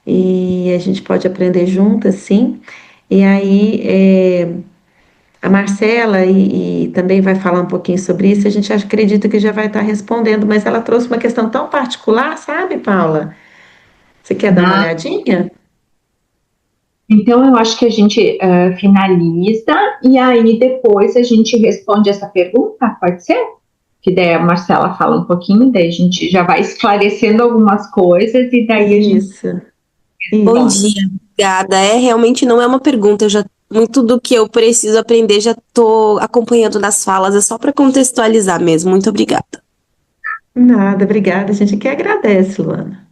e a gente pode aprender junto, assim. E aí, a Marcela e também vai falar um pouquinho sobre isso, a gente acredita que já vai estar respondendo, mas ela trouxe uma questão tão particular, sabe, Paula? Você quer dar uma olhadinha? Então, eu acho que a gente finaliza e aí depois a gente responde essa pergunta, pode ser? Que daí a Marcela fala um pouquinho, daí a gente já vai esclarecendo algumas coisas e daí a gente... Isso. Bom dia, obrigada. Realmente não é uma pergunta, muito do que eu preciso aprender já estou acompanhando nas falas, é só para contextualizar mesmo. Muito obrigada. Nada, obrigada. A gente que agradece, Luana.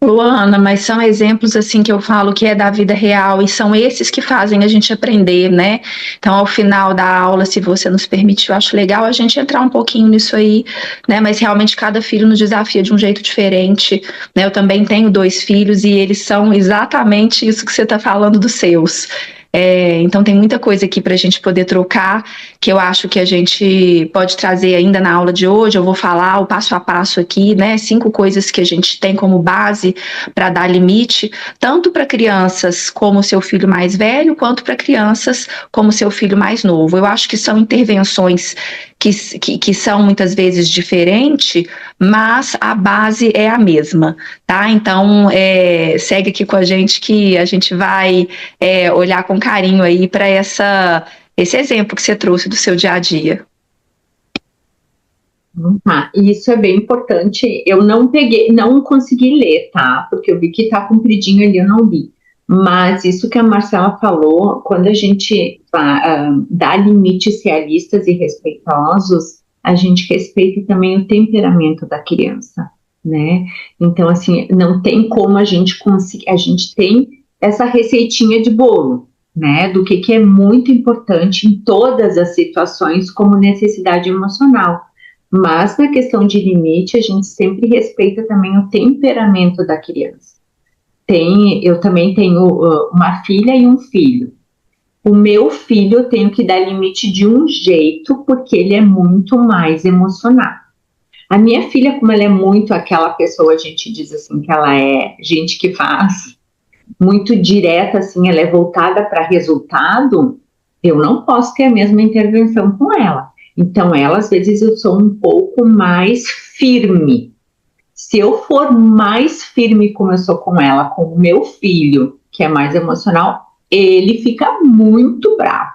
Luana, mas são exemplos assim que eu falo que é da vida real e são esses que fazem a gente aprender, né? Então, ao final da aula, se você nos permitir, eu acho legal a gente entrar um pouquinho nisso aí, né? Mas realmente cada filho nos desafia de um jeito diferente, né? Eu também tenho 2 filhos e eles são exatamente isso que você está falando dos seus. Então tem muita coisa aqui para a gente poder trocar, que eu acho que a gente pode trazer ainda na aula de hoje. Eu vou falar o passo a passo aqui, né? 5 coisas que a gente tem como base para dar limite, tanto para crianças como seu filho mais velho, quanto para crianças como seu filho mais novo. Eu acho que são intervenções que são muitas vezes diferentes, mas a base é a mesma, tá? Então, segue aqui com a gente que a gente vai olhar com carinho aí para esse exemplo que você trouxe do seu dia a dia. Isso é bem importante. Eu não consegui ler, tá? Porque eu vi que tá compridinho ali, eu não li. Mas isso que a Marcela falou, quando a gente dá limites realistas e respeitosos, a gente respeita também o temperamento da criança, né? Então, assim, não tem como a gente conseguir. A gente tem essa receitinha de bolo, né? Do que é muito importante em todas as situações, como necessidade emocional. Mas na questão de limite, a gente sempre respeita também o temperamento da criança. Eu também tenho uma filha e um filho. O meu filho eu tenho que dar limite de um jeito, porque ele é muito mais emocional. A minha filha, como ela é muito aquela pessoa, a gente diz assim, que ela é gente que faz muito direta, assim, ela é voltada para resultado, eu não posso ter a mesma intervenção com ela. Então, ela, às vezes, eu sou um pouco mais firme. Se eu for mais firme como eu sou com ela, com o meu filho, que é mais emocional, ele fica muito bravo.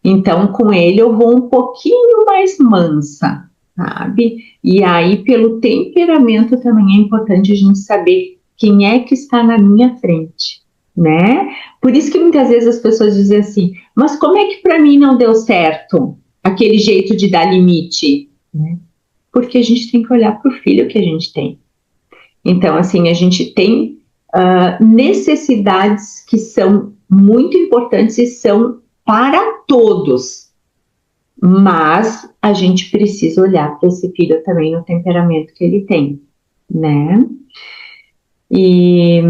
Então, com ele eu vou um pouquinho mais mansa, sabe? E aí, pelo temperamento também é importante a gente saber quem é que está na minha frente, né? Por isso que muitas vezes as pessoas dizem assim, mas como é que para mim não deu certo aquele jeito de dar limite, né? Porque a gente tem que olhar para o filho que a gente tem. Então, assim, a gente tem necessidades que são muito importantes e são para todos, mas a gente precisa olhar para esse filho também no temperamento que ele tem, né? E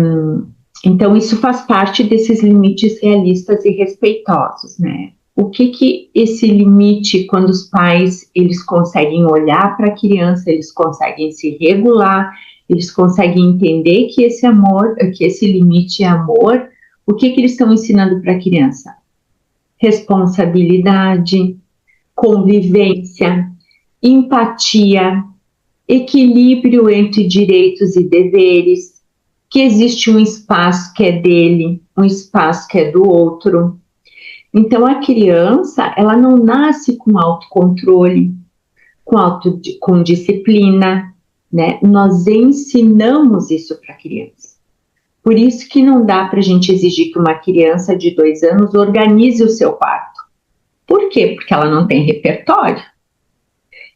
então isso faz parte desses limites realistas e respeitosos, né? O que esse limite, quando os pais eles conseguem olhar para a criança, eles conseguem se regular, eles conseguem entender que esse amor, que esse limite é amor, o que eles estão ensinando para a criança? Responsabilidade, convivência, empatia, equilíbrio entre direitos e deveres, que existe um espaço que é dele, um espaço que é do outro. Então, a criança, ela não nasce com autocontrole, com disciplina, né? Nós ensinamos isso para a criança. Por isso que não dá para a gente exigir que uma criança de 2 anos organize o seu quarto. Por quê? Porque ela não tem repertório.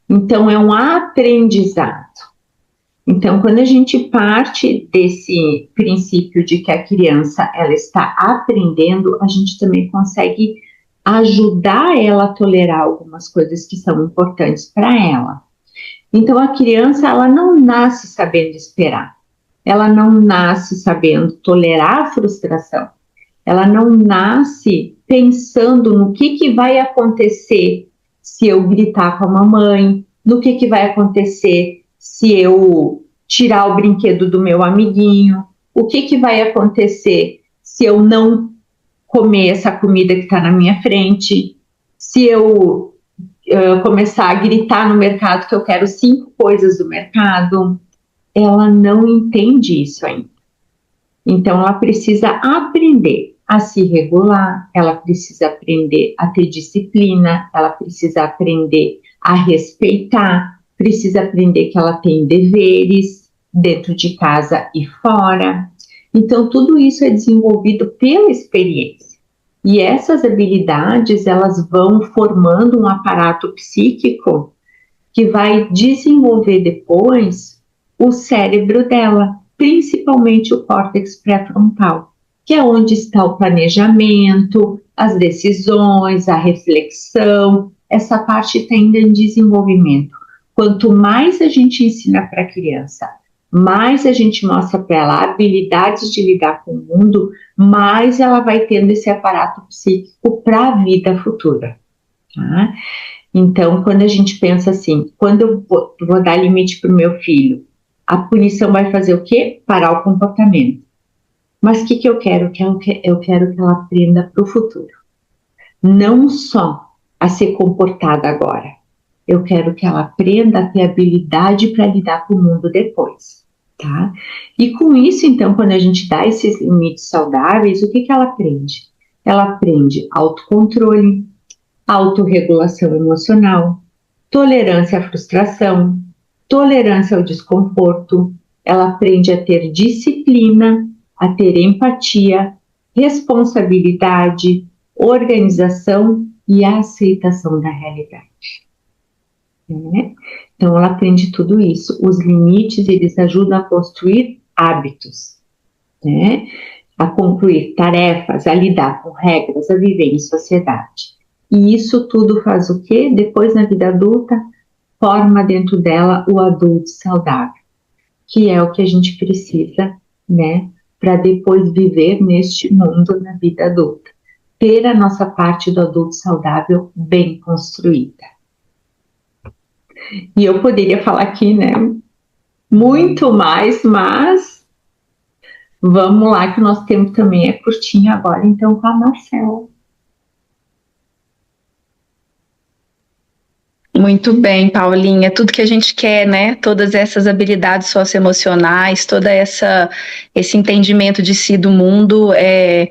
Então, é um aprendizado. Então, quando a gente parte desse princípio de que a criança ela está aprendendo, a gente também consegue ajudar ela a tolerar algumas coisas que são importantes para ela. Então, a criança ela não nasce sabendo esperar, ela não nasce sabendo tolerar a frustração, ela não nasce pensando no que vai acontecer se eu gritar com a mamãe, no que vai acontecer se eu tirar o brinquedo do meu amiguinho, o que vai acontecer se eu não comer essa comida que está na minha frente, se eu começar a gritar no mercado que eu quero 5 coisas do mercado. Ela não entende isso ainda. Então, ela precisa aprender a se regular, ela precisa aprender a ter disciplina, ela precisa aprender a respeitar, precisa aprender que ela tem deveres dentro de casa e fora. Então, tudo isso é desenvolvido pela experiência. E essas habilidades, elas vão formando um aparato psíquico que vai desenvolver depois o cérebro dela, principalmente o córtex pré-frontal, que é onde está o planejamento, as decisões, a reflexão. Essa parte está ainda em desenvolvimento. Quanto mais a gente ensina para a criança, mais a gente mostra para ela habilidades de lidar com o mundo, mais ela vai tendo esse aparato psíquico para a vida futura. Tá? Então, quando a gente pensa assim, quando eu vou dar limite para o meu filho, a punição vai fazer o quê? Parar o comportamento. Mas o que eu quero? Eu quero que ela aprenda para o futuro. Não só a ser comportada agora. Eu quero que ela aprenda a ter habilidade para lidar com o mundo depois. Tá? E com isso, então, quando a gente dá esses limites saudáveis, o que ela aprende? Ela aprende autocontrole, autorregulação emocional, tolerância à frustração, tolerância ao desconforto, ela aprende a ter disciplina, a ter empatia, responsabilidade, organização e a aceitação da realidade. Né? Então, ela aprende tudo isso. Os limites, eles ajudam a construir hábitos, né? A concluir tarefas, a lidar com regras, a viver em sociedade. E isso tudo faz o quê? Depois, na vida adulta, forma dentro dela o adulto saudável, que é o que a gente precisa, né? Para depois viver neste mundo na vida adulta. Ter a nossa parte do adulto saudável bem construída. E eu poderia falar aqui, né, muito mais, mas vamos lá que o nosso tempo também é curtinho agora, então com a Marcela. Muito bem, Paulinha, tudo que a gente quer, né? Todas essas habilidades socioemocionais, esse entendimento de si do mundo é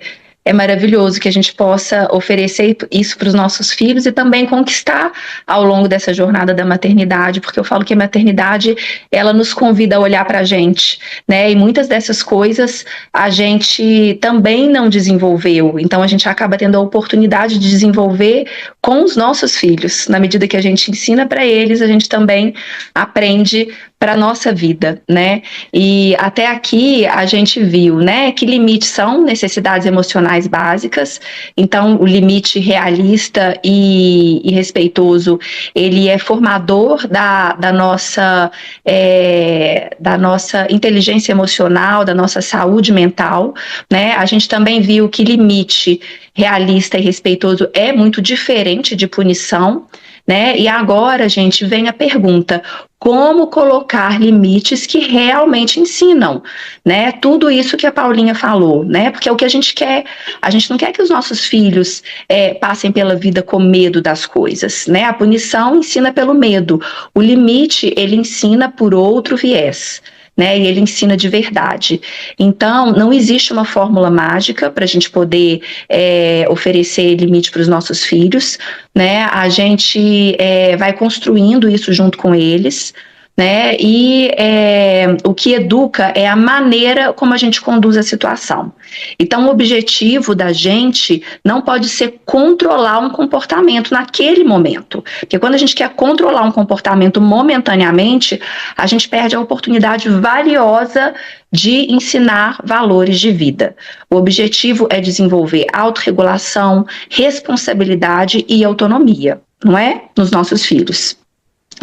maravilhoso que a gente possa oferecer isso para os nossos filhos e também conquistar ao longo dessa jornada da maternidade, porque eu falo que a maternidade, ela nos convida a olhar para a gente, né? E muitas dessas coisas a gente também não desenvolveu, então a gente acaba tendo a oportunidade de desenvolver com os nossos filhos. Na medida que a gente ensina para eles, a gente também aprende para a nossa vida, né? E até aqui a gente viu, né, que limites são necessidades emocionais básicas. Então, o limite realista e respeitoso, ele é formador da nossa inteligência emocional, da nossa saúde mental, né? A gente também viu que limite realista e respeitoso é muito diferente de punição, né? E agora, gente, vem a pergunta: como colocar limites que realmente ensinam, né? Tudo isso que a Paulinha falou, né? Porque é o que a gente quer. A gente não quer que os nossos filhos passem pela vida com medo das coisas, né? A punição ensina pelo medo. O limite, ele ensina por outro viés, né? E ele ensina de verdade. Então, não existe uma fórmula mágica para a gente poder oferecer limite para os nossos filhos, né? A gente vai construindo isso junto com eles, né? E o que educa é a maneira como a gente conduz a situação. Então, o objetivo da gente não pode ser controlar um comportamento naquele momento, porque quando a gente quer controlar um comportamento momentaneamente, a gente perde a oportunidade valiosa de ensinar valores de vida. O objetivo é desenvolver autorregulação, responsabilidade e autonomia, não é? Nos nossos filhos.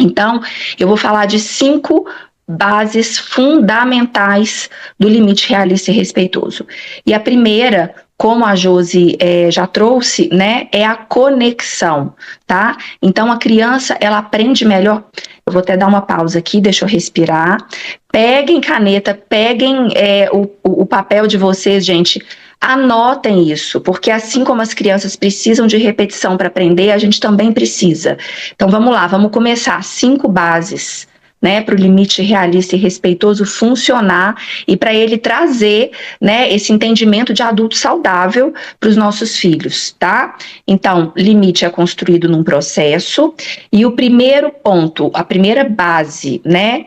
Então, eu vou falar de 5 bases fundamentais do limite realista e respeitoso. E a primeira, como a Josi já trouxe, né, é a conexão, tá? Então, a criança, ela aprende melhor. Eu vou até dar uma pausa aqui, deixa eu respirar. Peguem caneta, peguem o papel de vocês, gente. Anotem isso, porque assim como as crianças precisam de repetição para aprender, a gente também precisa. Então vamos lá, vamos começar 5 bases, né, para o limite realista e respeitoso funcionar e para ele trazer, né, esse entendimento de adulto saudável para os nossos filhos, tá? Então, limite é construído num processo e o primeiro ponto, a primeira base, né,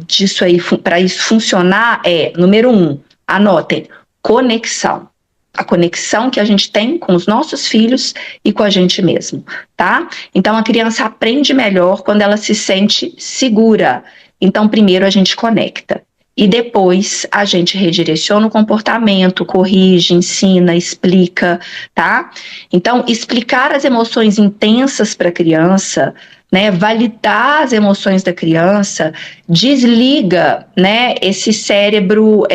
disso aí, para isso funcionar número 1, Anotem, conexão. A conexão que a gente tem com os nossos filhos e com a gente mesmo, tá? Então, a criança aprende melhor quando ela se sente segura. Então, primeiro a gente conecta. E depois a gente redireciona o comportamento, corrige, ensina, explica, tá? Então, explicar as emoções intensas para a criança, né, validar as emoções da criança, desliga, né, esse cérebro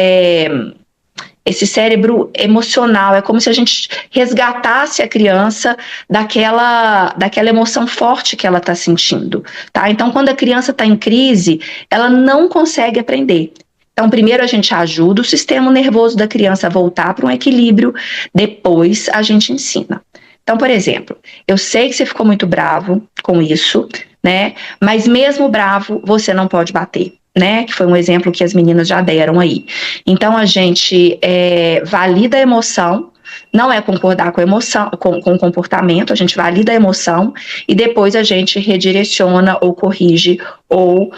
emocional. É como se a gente resgatasse a criança daquela emoção forte que ela está sentindo, tá? Então, quando a criança está em crise, ela não consegue aprender. Então, primeiro a gente ajuda o sistema nervoso da criança a voltar para um equilíbrio, depois a gente ensina. Então, por exemplo, eu sei que você ficou muito bravo com isso, né? Mas mesmo bravo, você não pode bater, né? Que foi um exemplo que as meninas já deram aí. Então, a gente valida a emoção, não é concordar com a emoção, com o comportamento, a gente valida a emoção e depois a gente redireciona ou corrige ou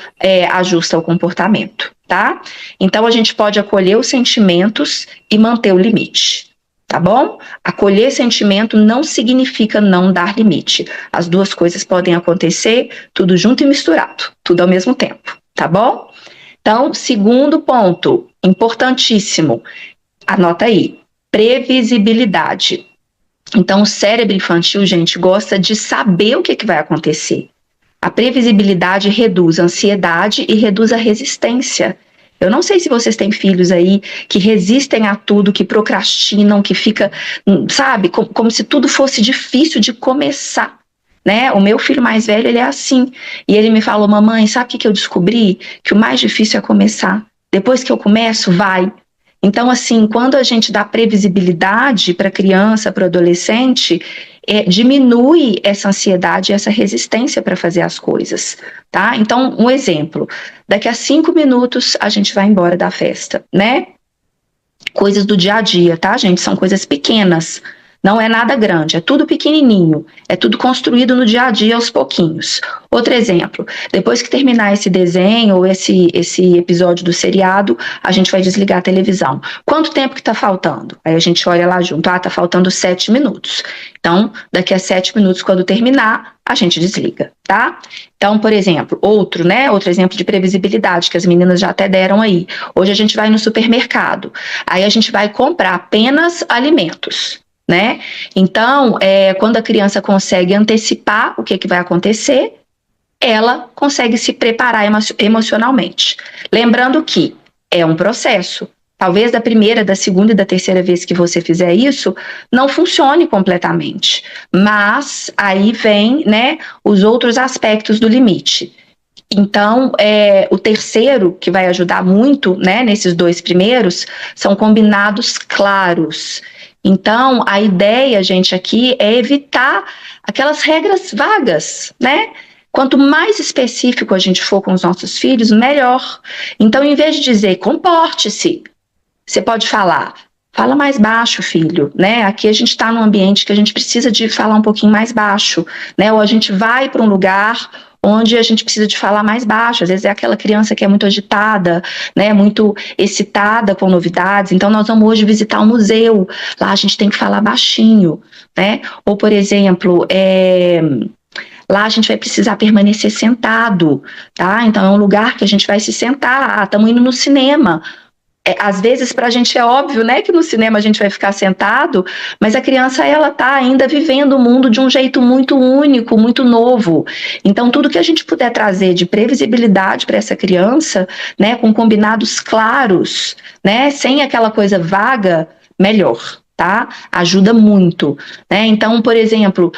ajusta o comportamento, tá? Então, a gente pode acolher os sentimentos e manter o limite. Tá bom? Acolher sentimento não significa não dar limite. As duas coisas podem acontecer, tudo junto e misturado, tudo ao mesmo tempo, tá bom? Então, segundo ponto, importantíssimo, anota aí, previsibilidade. Então, o cérebro infantil, gente, gosta de saber o que vai acontecer. A previsibilidade reduz a ansiedade e reduz a resistência. Eu não sei se vocês têm filhos aí que resistem a tudo, que procrastinam, que fica, sabe, como se tudo fosse difícil de começar, né? O meu filho mais velho, ele é assim. E ele me falou, mamãe, sabe o que eu descobri? Que o mais difícil é começar. Depois que eu começo, vai. Então, assim, quando a gente dá previsibilidade para a criança, para o adolescente, diminui essa ansiedade e essa resistência para fazer as coisas, tá? Então, um exemplo, daqui a 5 minutos a gente vai embora da festa, né? Coisas do dia a dia, tá, gente? São coisas pequenas, não é nada grande, é tudo pequenininho, é tudo construído no dia a dia aos pouquinhos. Outro exemplo, depois que terminar esse desenho ou esse episódio do seriado, a gente vai desligar a televisão. Quanto tempo que tá faltando? Aí a gente olha lá junto, tá faltando 7 minutos. Então, daqui a 7 minutos, quando terminar, a gente desliga, tá? Então, por exemplo, outro exemplo de previsibilidade que as meninas já até deram aí. Hoje a gente vai no supermercado, aí a gente vai comprar apenas alimentos, né? Então, quando a criança consegue antecipar o que vai acontecer, ela consegue se preparar emocionalmente. Lembrando que é um processo. Talvez da primeira, da segunda e da terceira vez que você fizer isso, não funcione completamente. Mas aí vem, né, os outros aspectos do limite. Então, o terceiro, que vai ajudar muito, né, nesses 2 primeiros, são combinados claros. Então, a ideia, gente, aqui é evitar aquelas regras vagas, né? Quanto mais específico a gente for com os nossos filhos, melhor. Então, em vez de dizer, comporte-se, você pode falar, fala mais baixo, filho, né? Aqui a gente está num ambiente que a gente precisa de falar um pouquinho mais baixo, né? Ou a gente vai para um lugar onde a gente precisa de falar mais baixo. Às vezes é aquela criança que é muito agitada, né? Muito excitada com novidades. Então, nós vamos hoje visitar um museu. Lá a gente tem que falar baixinho, né? Ou, por exemplo, lá a gente vai precisar permanecer sentado, tá? Então, é um lugar que a gente vai se sentar. Estamos indo no cinema. Às vezes para a gente é óbvio, né, que no cinema a gente vai ficar sentado, mas a criança, ela está ainda vivendo o mundo de um jeito muito único, muito novo. Então, tudo que a gente puder trazer de previsibilidade para essa criança, né, com combinados claros, né, sem aquela coisa vaga, melhor. Tá? Ajuda muito, né? Então, por exemplo,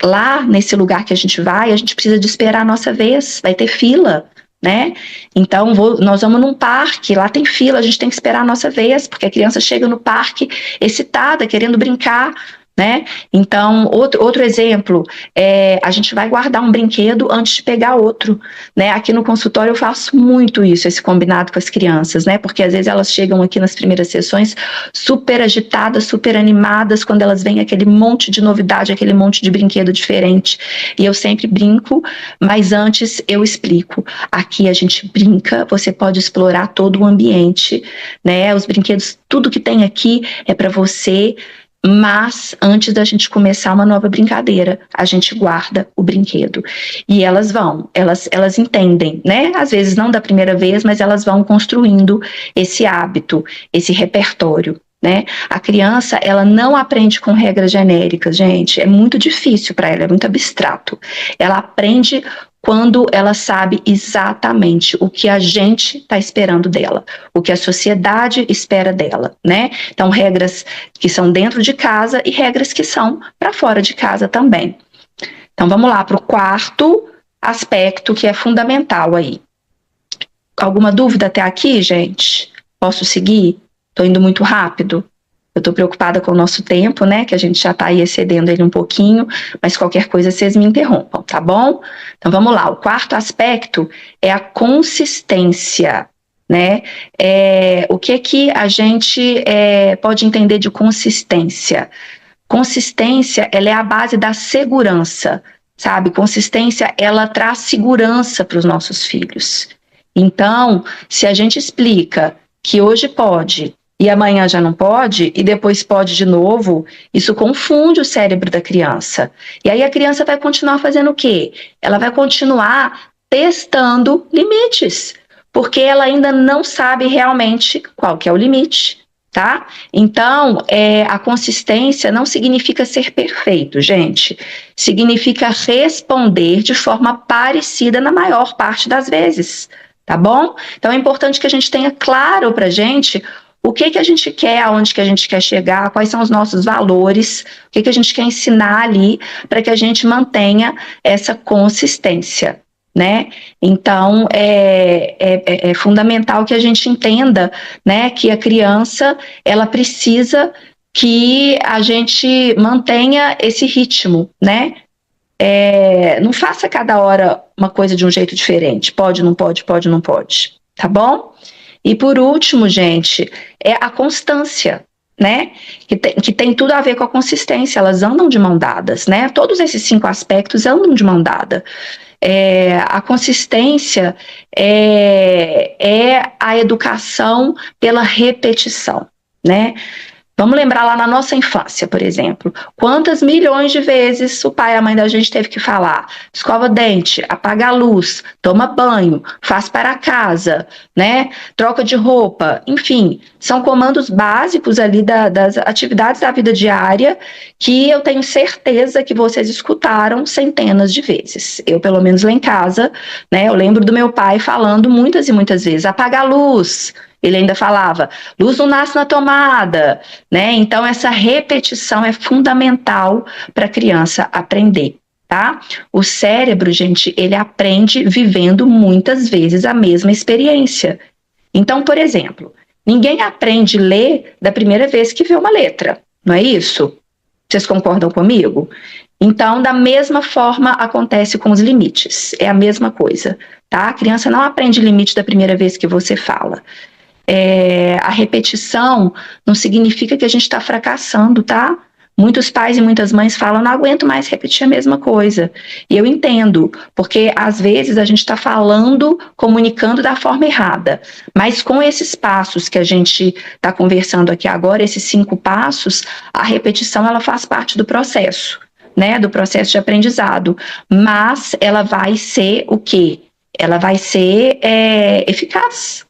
lá nesse lugar que a gente vai, a gente precisa de esperar a nossa vez, vai ter fila, né? Então, nós vamos num parque, lá tem fila, a gente tem que esperar a nossa vez, porque a criança chega no parque excitada, querendo brincar, né? Então, outro exemplo, a gente vai guardar um brinquedo antes de pegar outro, né? Aqui no consultório eu faço muito isso, esse combinado com as crianças, né? Porque às vezes elas chegam aqui nas primeiras sessões super agitadas, super animadas, quando elas veem aquele monte de novidade, aquele monte de brinquedo diferente. E eu sempre brinco, mas antes eu explico. Aqui a gente brinca, você pode explorar todo o ambiente, né? Os brinquedos, tudo que tem aqui é para você. Mas antes da gente começar uma nova brincadeira, a gente guarda o brinquedo. E elas entendem, né? Às vezes não da primeira vez, mas elas vão construindo esse hábito, esse repertório, né? A criança, ela não aprende com regras genéricas, gente. É muito difícil para ela, é muito abstrato. Ela aprende quando ela sabe exatamente o que a gente está esperando dela, o que a sociedade espera dela, né? Então, regras que são dentro de casa e regras que são para fora de casa também. Então, vamos lá para o quarto aspecto que é fundamental aí. Alguma dúvida até aqui, gente? Posso seguir? Estou indo muito rápido? Eu estou preocupada com o nosso tempo, né? Que a gente já está aí excedendo ele um pouquinho, mas qualquer coisa vocês me interrompam, tá bom? Então vamos lá. O quarto aspecto é a consistência, né? O que a gente pode entender de consistência? Consistência, ela é a base da segurança, sabe? Consistência, ela traz segurança para os nossos filhos. Então, se a gente explica que hoje pode e amanhã já não pode, e depois pode de novo, isso confunde o cérebro da criança. E aí a criança vai continuar fazendo o quê? Ela vai continuar testando limites, porque ela ainda não sabe realmente qual que é o limite, tá? Então, a consistência não significa ser perfeito, gente. Significa responder de forma parecida na maior parte das vezes, tá bom? Então, é importante que a gente tenha claro pra gente o que a gente quer, aonde que a gente quer chegar, quais são os nossos valores, o que a gente quer ensinar ali para que a gente mantenha essa consistência, né? Então, é fundamental que a gente entenda, né, que a criança, ela precisa que a gente mantenha esse ritmo, né? Não faça cada hora uma coisa de um jeito diferente, pode, não pode, pode, não pode, tá bom? E por último, gente, é a constância, né? Que tem tudo a ver com a consistência, elas andam de mão dadas, né? Todos esses 5 aspectos andam de mão dada. A consistência é a educação pela repetição, né? Vamos lembrar lá na nossa infância, por exemplo, quantas milhões de vezes o pai e a mãe da gente teve que falar: escova dente, apaga a luz, toma banho, faz para casa, né? Troca de roupa, enfim, são comandos básicos ali das atividades da vida diária que eu tenho certeza que vocês escutaram centenas de vezes. Eu, pelo menos lá em casa, né? Eu lembro do meu pai falando muitas e muitas vezes: apaga a luz. Ele ainda falava: luz não nasce na tomada, né? Então, essa repetição é fundamental para a criança aprender, tá? O cérebro, gente, ele aprende vivendo muitas vezes a mesma experiência. Então, por exemplo, ninguém aprende a ler da primeira vez que vê uma letra, não é isso? Vocês concordam comigo? Então, da mesma forma, acontece com os limites. É a mesma coisa, tá? A criança não aprende limite da primeira vez que você fala. A repetição não significa que a gente está fracassando, tá? Muitos pais e muitas mães falam: não aguento mais repetir a mesma coisa. E eu entendo, porque às vezes a gente está falando, comunicando da forma errada. Mas com esses passos que a gente está conversando aqui agora, esses 5 passos, a repetição ela faz parte do processo, né? Do processo de aprendizado. Mas ela vai ser o quê? Ela vai ser eficaz.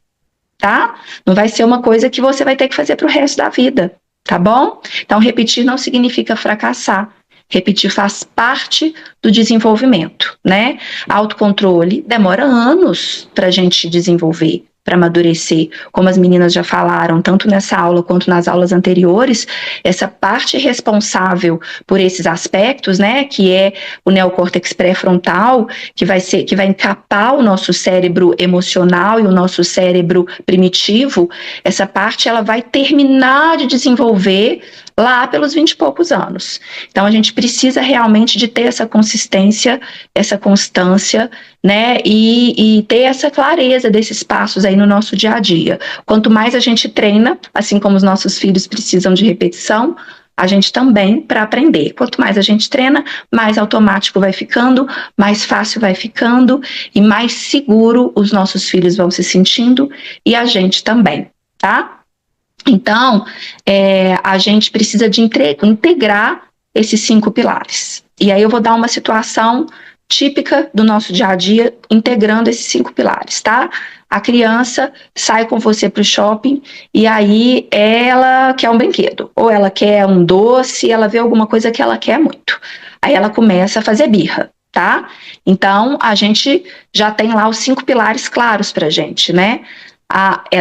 Tá? Não vai ser uma coisa que você vai ter que fazer para o resto da vida, tá bom? Então, repetir não significa fracassar. Repetir faz parte do desenvolvimento, né? Autocontrole demora anos para a gente desenvolver, para amadurecer. Como as meninas já falaram, tanto nessa aula quanto nas aulas anteriores, essa parte responsável por esses aspectos, né, que é o neocórtex pré-frontal, que vai encapar o nosso cérebro emocional e o nosso cérebro primitivo, essa parte ela vai terminar de desenvolver lá pelos 20 e poucos anos. Então, a gente precisa realmente de ter essa consistência, essa constância, né, e ter essa clareza desses passos aí no nosso dia a dia. Quanto mais a gente treina, assim como os nossos filhos precisam de repetição, a gente também para aprender. Quanto mais a gente treina, mais automático vai ficando, mais fácil vai ficando e mais seguro os nossos filhos vão se sentindo e a gente também, tá? Então, a gente precisa de integrar esses 5 pilares. E aí eu vou dar uma situação típica do nosso dia a dia, integrando esses 5 pilares, tá? A criança sai com você para o shopping e aí ela quer um brinquedo, ou ela quer um doce, ela vê alguma coisa que ela quer muito. Aí ela começa a fazer birra, tá? Então, a gente já tem lá os 5 pilares claros pra gente, né?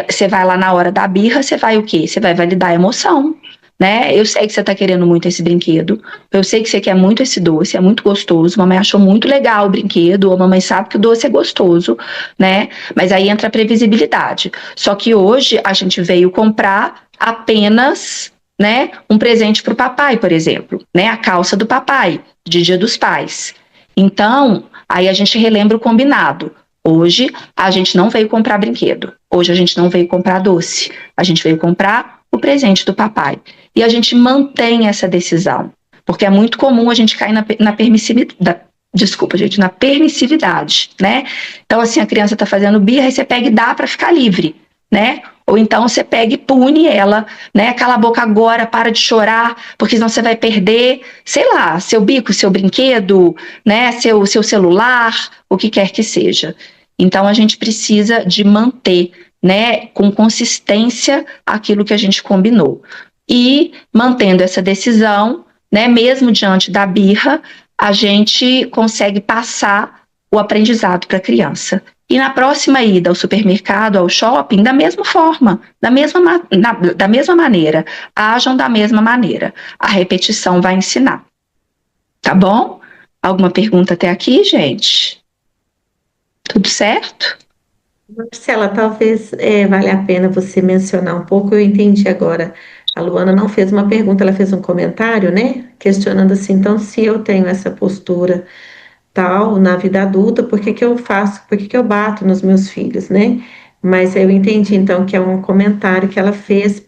Você vai lá na hora da birra, você vai o quê? Você vai validar a emoção, né? Eu sei que você tá querendo muito esse brinquedo, eu sei que você quer muito esse doce, é muito gostoso, mamãe achou muito legal o brinquedo, ou a mamãe sabe que o doce é gostoso, né? Mas aí entra a previsibilidade. Só que hoje a gente veio comprar apenas, né, um presente pro papai, por exemplo, né? A calça do papai, de Dia dos Pais. Então, aí a gente relembra o combinado. Hoje a gente não veio comprar brinquedo, hoje a gente não veio comprar doce, a gente veio comprar o presente do papai. E a gente mantém essa decisão, porque é muito comum a gente cair na permissividade. Desculpa, gente, na permissividade, né? Então, assim, a criança tá fazendo birra e você pega e dá para ficar livre, né? Ou então você pega e pune ela, né? Cala a boca agora, para de chorar, porque senão você vai perder, sei lá, seu bico, seu brinquedo, né? Seu celular, o que quer que seja. Então, a gente precisa de manter, né, com consistência aquilo que a gente combinou. E, mantendo essa decisão, né, mesmo diante da birra, a gente consegue passar o aprendizado para a criança. E na próxima ida ao supermercado, ao shopping, da mesma forma, da mesma maneira, ajam da mesma maneira. A repetição vai ensinar. Tá bom? Alguma pergunta até aqui, gente? Tudo certo? Marcela, talvez valha a pena você mencionar um pouco, eu entendi agora. A Luana não fez uma pergunta, ela fez um comentário, né? Questionando assim, então, se eu tenho essa postura tal na vida adulta, por que que eu faço, por que que eu bato nos meus filhos, né? Mas eu entendi então que é um comentário que ela fez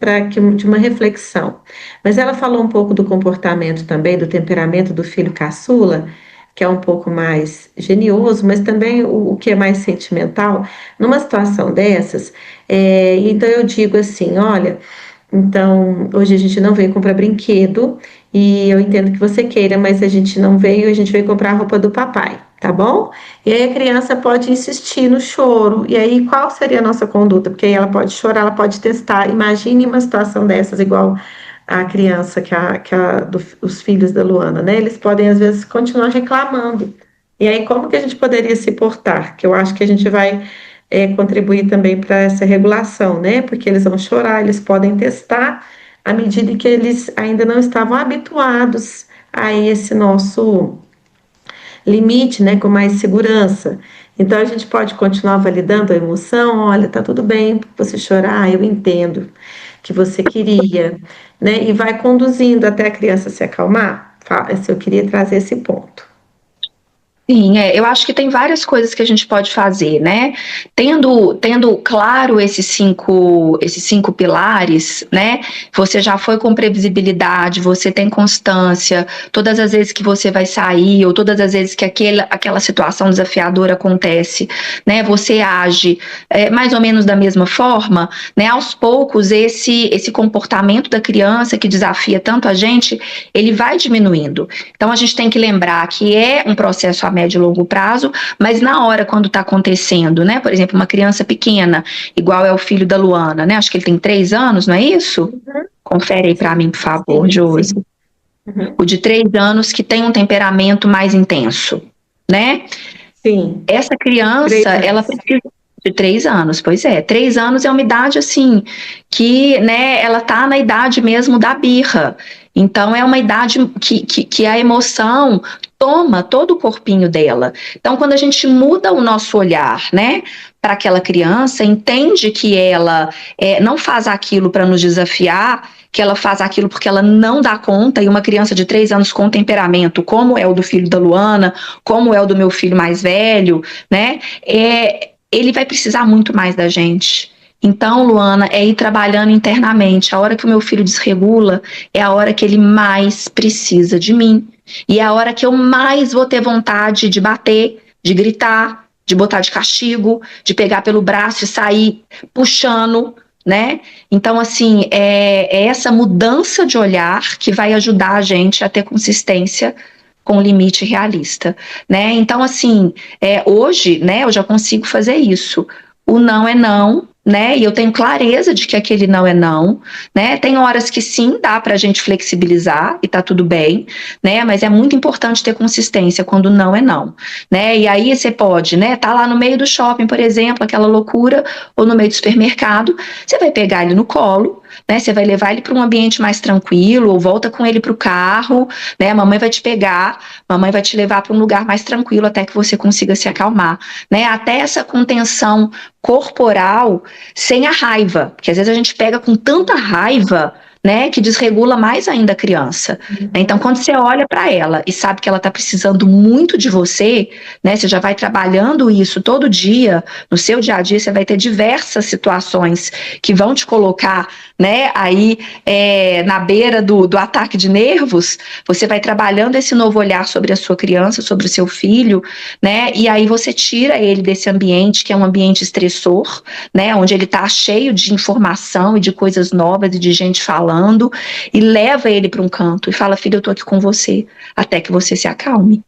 de uma reflexão. Mas ela falou um pouco do comportamento também, do temperamento do filho caçula, que é um pouco mais genioso, mas também o que é mais sentimental. Numa situação dessas, então eu digo assim, olha, então hoje a gente não veio comprar brinquedo, e eu entendo que você queira, mas a gente veio comprar a roupa do papai, tá bom? E aí a criança pode insistir no choro, e aí qual seria a nossa conduta? Porque aí ela pode chorar, ela pode testar. Imagine uma situação dessas, igual a criança os filhos da Luana, né? Eles podem, às vezes, continuar reclamando. E aí, como que a gente poderia se portar? Que eu acho que a gente vai contribuir também para essa regulação, né? Porque eles vão chorar, eles podem testar à medida que eles ainda não estavam habituados a esse nosso limite, né? Com mais segurança. Então, a gente pode continuar validando a emoção. Olha, tá tudo bem você chorar, eu entendo que você queria, né? E vai conduzindo até a criança se acalmar. Eu queria trazer esse ponto. Sim, eu acho que tem várias coisas que a gente pode fazer, né? Tendo claro esses cinco pilares, né? Você já foi com previsibilidade, você tem constância, todas as vezes que você vai sair, ou todas as vezes que aquela situação desafiadora acontece, né? Você age mais ou menos da mesma forma, né? Aos poucos, esse comportamento da criança que desafia tanto a gente, ele vai diminuindo. Então, a gente tem que lembrar que é um processo a médio e longo prazo, mas na hora quando está acontecendo, né? Por exemplo, uma criança pequena, igual é o filho da Luana, né? Acho que ele tem 3 anos, não é isso? Uhum. Confere aí para mim, por favor, Josi. Uhum. O de 3 anos que tem um temperamento mais intenso, né? Sim. Essa criança, ela precisa de 3 anos, pois é. 3 anos é uma idade, assim, que, né, ela tá na idade mesmo da birra. Então, é uma idade que a emoção toma todo o corpinho dela. Então, quando a gente muda o nosso olhar, né, para aquela criança, entende que ela não faz aquilo para nos desafiar, que ela faz aquilo porque ela não dá conta, e uma criança de 3 anos com temperamento, como é o do filho da Luana, como é o do meu filho mais velho, né? Ele vai precisar muito mais da gente. Então, Luana, é ir trabalhando internamente. A hora que o meu filho desregula é a hora que ele mais precisa de mim. E é a hora que eu mais vou ter vontade de bater, de gritar, de botar de castigo, de pegar pelo braço e sair puxando, né? Então, assim, é essa mudança de olhar que vai ajudar a gente a ter consistência com limite realista, né? Então, assim, hoje, né, eu já consigo fazer isso. O não é não, né? E eu tenho clareza de que aquele não é não, né? Tem horas que sim, dá pra gente flexibilizar e tá tudo bem, né? Mas é muito importante ter consistência quando não é não, né? E aí você pode, né? Tá lá no meio do shopping, por exemplo, aquela loucura, ou no meio do supermercado, você vai pegar ele no colo, né? Você vai levar ele para um ambiente mais tranquilo, ou volta com ele para o carro, né? A mamãe vai te pegar, mamãe vai te levar para um lugar mais tranquilo até que você consiga se acalmar, né? Até essa contenção corporal sem a raiva, porque às vezes a gente pega com tanta raiva, né, que desregula mais ainda a criança. Então, quando você olha para ela e sabe que ela está precisando muito de você, né, você já vai trabalhando isso todo dia, no seu dia a dia, você vai ter diversas situações que vão te colocar, né, aí na beira do ataque de nervos. Você vai trabalhando esse novo olhar sobre a sua criança, sobre o seu filho, né, e aí você tira ele desse ambiente que é um ambiente estressor, né, onde ele está cheio de informação e de coisas novas e de gente falando, e leva ele para um canto e fala: filho, eu tô aqui com você até que você se acalme.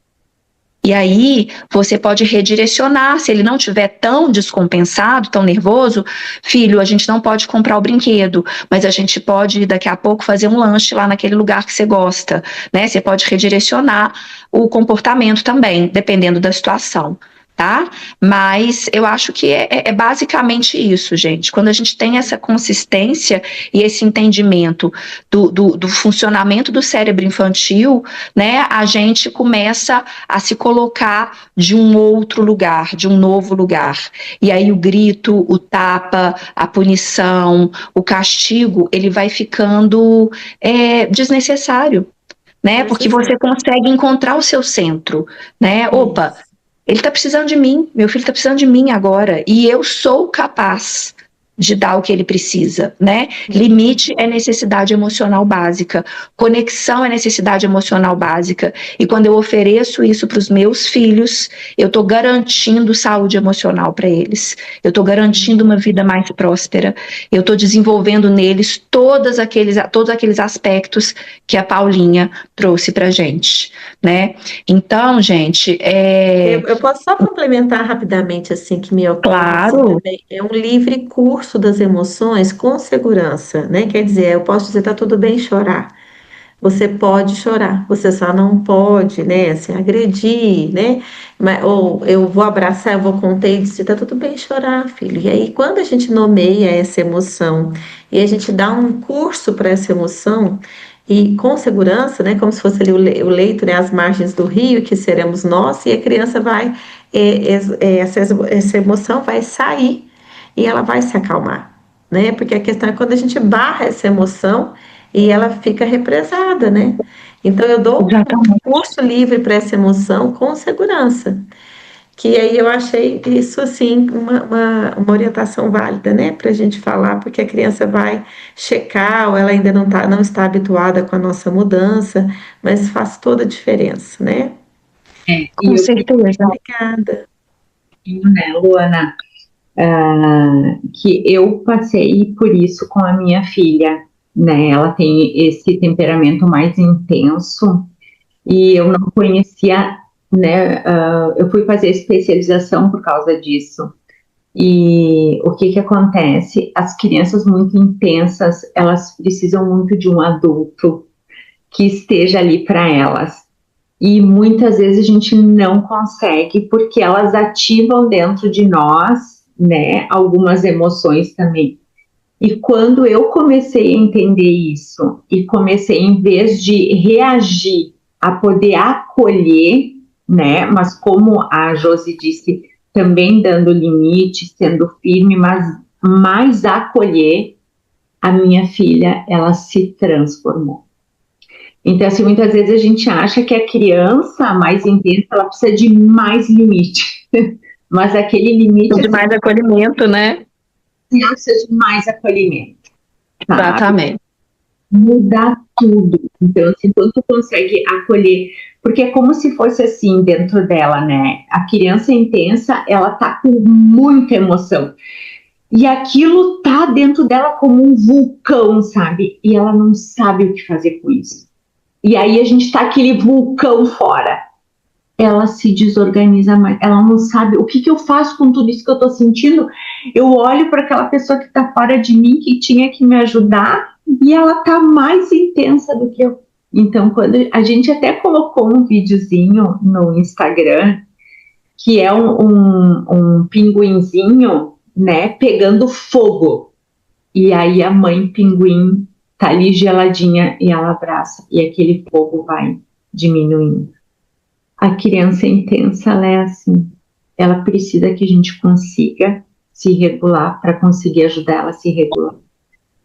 E aí você pode redirecionar. Se ele não estiver tão descompensado, tão nervoso, filho, a gente não pode comprar o brinquedo, mas a gente pode daqui a pouco fazer um lanche lá naquele lugar que você gosta, né? Você pode redirecionar o comportamento também, dependendo da situação. Tá? Mas eu acho que é basicamente isso, gente. Quando a gente tem essa consistência e esse entendimento do funcionamento do cérebro infantil, né, a gente começa a se colocar de um outro lugar, de um novo lugar. E aí o grito, o tapa, a punição, o castigo, ele vai ficando desnecessário, né? Porque você consegue encontrar o seu centro, né? Opa, ele está precisando de mim, meu filho está precisando de mim agora, e eu sou capaz de dar o que ele precisa, né? Limite é necessidade emocional básica, conexão é necessidade emocional básica, e quando eu ofereço isso para os meus filhos, eu estou garantindo saúde emocional para eles, eu estou garantindo uma vida mais próspera, eu estou desenvolvendo neles todos aqueles aspectos que a Paulinha trouxe para a gente, né? Então, gente, Eu posso só complementar rapidamente, assim, que me ocorre. Claro. Assim, é um livre curso das emoções com segurança, né? Quer dizer, eu posso dizer, tá tudo bem chorar. Você pode chorar, você só não pode, né, assim, agredir, né? Ou eu vou abraçar, eu vou conter e dizer, tá tudo bem chorar, filho. E aí, quando a gente nomeia essa emoção e a gente dá um curso para essa emoção, e com segurança, né, como se fosse ali o leito, né, as margens do rio, que seremos nós, e a criança vai, essa emoção vai sair e ela vai se acalmar, né, porque a questão é quando a gente barra essa emoção e ela fica represada, né, então eu dou um curso livre para essa emoção com segurança, que aí eu achei isso, assim, uma orientação válida, né, para a gente falar, porque a criança vai checar, ou ela ainda não está habituada com a nossa mudança, mas faz toda a diferença, né? Com certeza. Obrigada. Né, Luana, que eu passei por isso com a minha filha, né, ela tem esse temperamento mais intenso, e eu não conhecia, né, eu fui fazer especialização por causa disso. E o que acontece? As crianças muito intensas, elas precisam muito de um adulto que esteja ali para elas. E muitas vezes a gente não consegue, porque elas ativam dentro de nós, né, algumas emoções também. E quando eu comecei a entender isso, e comecei, em vez de reagir, a poder acolher, né, mas como a Josi disse, também dando limite, sendo firme, mas mais acolher, a minha filha, ela se transformou. Então, assim, muitas vezes a gente acha que a criança mais intensa, ela precisa de mais limite. Mas aquele limite... De mais acolhimento, né? Ela precisa de mais acolhimento. Sabe? Exatamente. Mudar tudo. Então, assim, quando tu consegue acolher... Porque é como se fosse assim dentro dela, né? A criança intensa, ela tá com muita emoção. E aquilo tá dentro dela como um vulcão, sabe? E ela não sabe o que fazer com isso. E aí a gente tá aquele vulcão fora. Ela se desorganiza mais. Ela não sabe o que eu faço com tudo isso que eu tô sentindo. Eu olho para aquela pessoa que tá fora de mim, que tinha que me ajudar, e ela tá mais intensa do que eu. Então, quando a gente até colocou um videozinho no Instagram, que é um pinguinzinho, né, pegando fogo. E aí a mãe pinguim tá ali geladinha e ela abraça. E aquele fogo vai diminuindo. A criança intensa, ela é assim. Ela precisa que a gente consiga se regular para conseguir ajudar ela a se regular.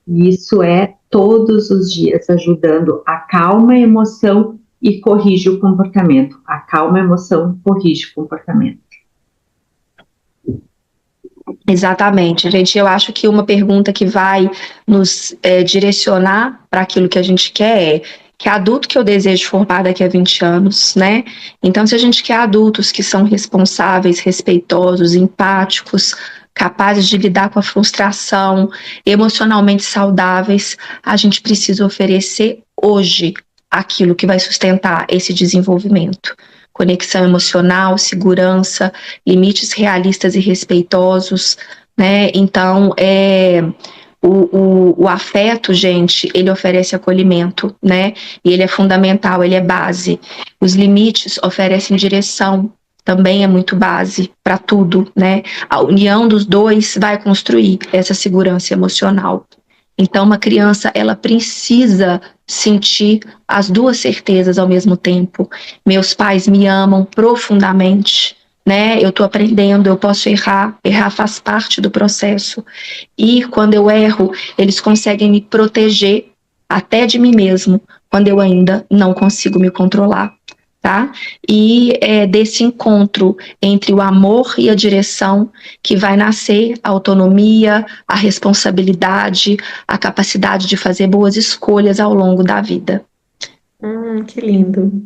E isso é todos os dias ajudando. Acalma a emoção e corrige o comportamento. Acalma a emoção, corrige o comportamento. Exatamente, gente. Eu acho que uma pergunta que vai nos direcionar para aquilo que a gente quer é: que adulto que eu desejo formar daqui a 20 anos, né? Então, se a gente quer adultos que são responsáveis, respeitosos, empáticos, capazes de lidar com a frustração, emocionalmente saudáveis, a gente precisa oferecer hoje aquilo que vai sustentar esse desenvolvimento. Conexão emocional, segurança, limites realistas e respeitosos, né? Então, o afeto, gente, ele oferece acolhimento, né? E ele é fundamental, ele é base. Os limites oferecem direção, também é muito base para tudo, né? A união dos dois vai construir essa segurança emocional. Então, uma criança, ela precisa sentir as duas certezas ao mesmo tempo. Meus pais me amam profundamente, né? Eu estou aprendendo, eu posso errar faz parte do processo. E quando eu erro, eles conseguem me proteger até de mim mesmo, quando eu ainda não consigo me controlar. Tá? E é desse encontro entre o amor e a direção que vai nascer a autonomia, a responsabilidade, a capacidade de fazer boas escolhas ao longo da vida. Que lindo.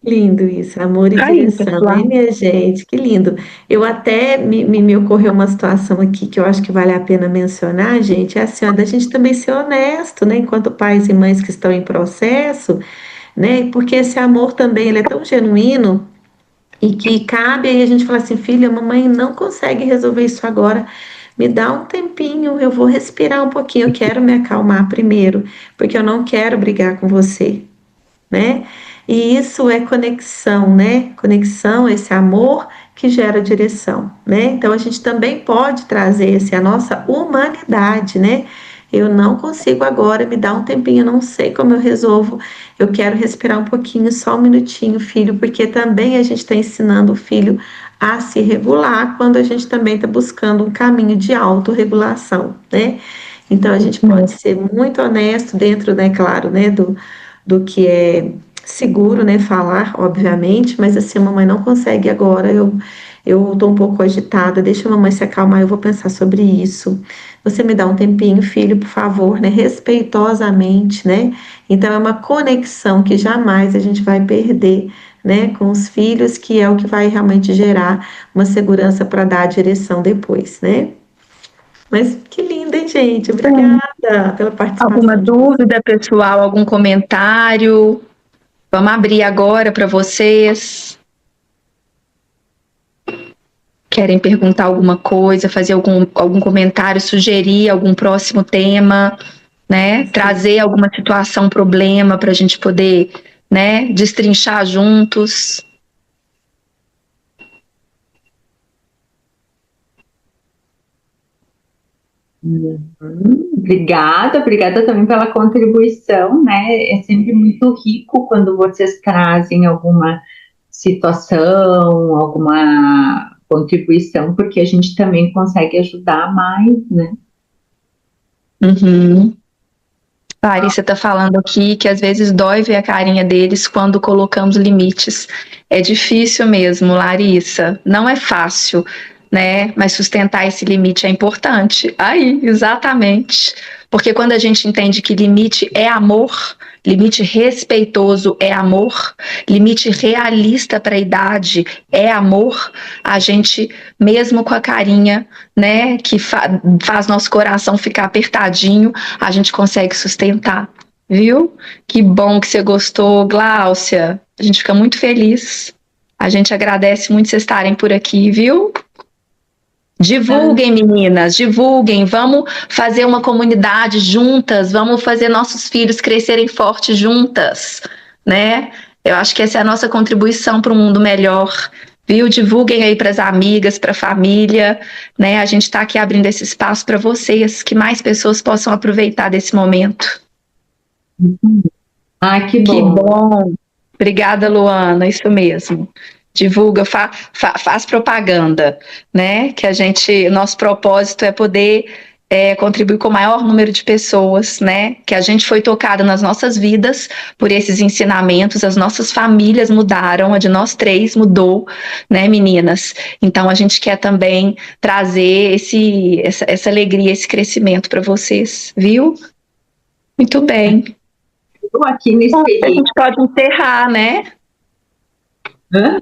Lindo isso, amor e Aí, direção, pessoal. hein, minha gente? Que lindo. Eu até me ocorreu uma situação aqui que eu acho que vale a pena mencionar, gente. É assim, ó, da gente também ser honesto, né? Enquanto pais e mães que estão em processo, né? Porque esse amor também ele é tão genuíno e que cabe aí a gente falar assim, filha, a mamãe não consegue resolver isso agora. Me dá um tempinho, eu vou respirar um pouquinho, eu quero me acalmar primeiro, porque eu não quero brigar com você, né? E isso é conexão, né? Conexão, esse amor que gera direção, né? Então a gente também pode trazer esse, a nossa humanidade, né? Eu não consigo agora, me dá um tempinho, eu não sei como eu resolvo. Eu quero respirar um pouquinho, só um minutinho, filho, porque também a gente está ensinando o filho a se regular quando a gente também está buscando um caminho de autorregulação, né? Então a gente pode ser muito honesto dentro, né, claro, né, do que é seguro, né, falar, obviamente, mas assim, a mamãe não consegue agora, eu tô um pouco agitada, deixa a mamãe se acalmar, eu vou pensar sobre isso. Você me dá um tempinho, filho, por favor, né, respeitosamente, né? Então é uma conexão que jamais a gente vai perder, né, com os filhos, que é o que vai realmente gerar uma segurança para dar a direção depois, né? Mas que linda, hein, gente? Obrigada pela participação. Alguma dúvida, pessoal? Algum comentário? Vamos abrir agora para vocês. Querem perguntar alguma coisa, fazer algum comentário, sugerir algum próximo tema, né? Sim. Trazer alguma situação, problema para a gente poder, né, destrinchar juntos. Obrigada também pela contribuição, né? É sempre muito rico quando vocês trazem alguma situação, alguma contribuição, porque a gente também consegue ajudar mais, né? Uhum. Larissa está falando aqui que às vezes dói ver a carinha deles quando colocamos limites. É difícil mesmo, Larissa. Não é fácil, né? Mas sustentar esse limite é importante. Aí, exatamente. Porque quando a gente entende que limite é amor, limite respeitoso é amor, limite realista para a idade é amor, a gente, mesmo com a carinha, né, que faz nosso coração ficar apertadinho, a gente consegue sustentar, viu? Que bom que você gostou, Gláucia. A gente fica muito feliz. A gente agradece muito vocês estarem por aqui, viu? Divulguem, meninas, divulguem. Vamos fazer uma comunidade juntas, vamos fazer nossos filhos crescerem fortes juntas, né? Eu acho que essa é a nossa contribuição para um mundo melhor, viu? Divulguem aí para as amigas, para a família, né? A gente está aqui abrindo esse espaço para vocês, que mais pessoas possam aproveitar desse momento. Ah, que bom. Que bom. Obrigada, Luana, isso mesmo. Divulga, faz propaganda, né? Que nosso propósito é poder contribuir com o maior número de pessoas, né? Que a gente foi tocada nas nossas vidas por esses ensinamentos, as nossas famílias mudaram, a de nós 3 mudou, né, meninas? Então a gente quer também trazer essa alegria, esse crescimento para vocês, viu? Muito bem. Eu aqui nesse A período. gente pode encerrar, né? Hã?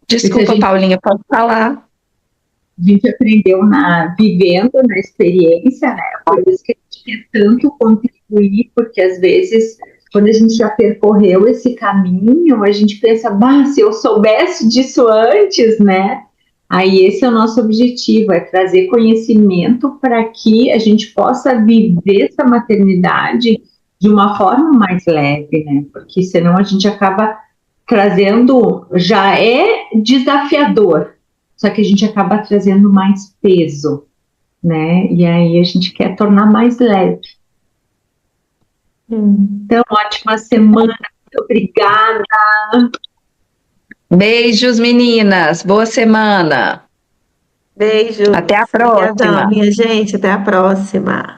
Desculpa, Paulinha, pode falar. A gente aprendeu vivendo na experiência, né? Por isso que a gente quer tanto contribuir, porque às vezes, quando a gente já percorreu esse caminho, a gente pensa, bah, se eu soubesse disso antes, né? Aí esse é o nosso objetivo, é trazer conhecimento para que a gente possa viver essa maternidade de uma forma mais leve, né? Porque senão a gente acaba trazendo, já é desafiador, só que a gente acaba trazendo mais peso, né? E aí a gente quer tornar mais leve. Então, ótima semana, muito obrigada. Beijos, meninas. Boa semana. Beijo. Até a próxima. Obrigadão, minha gente. Até a próxima.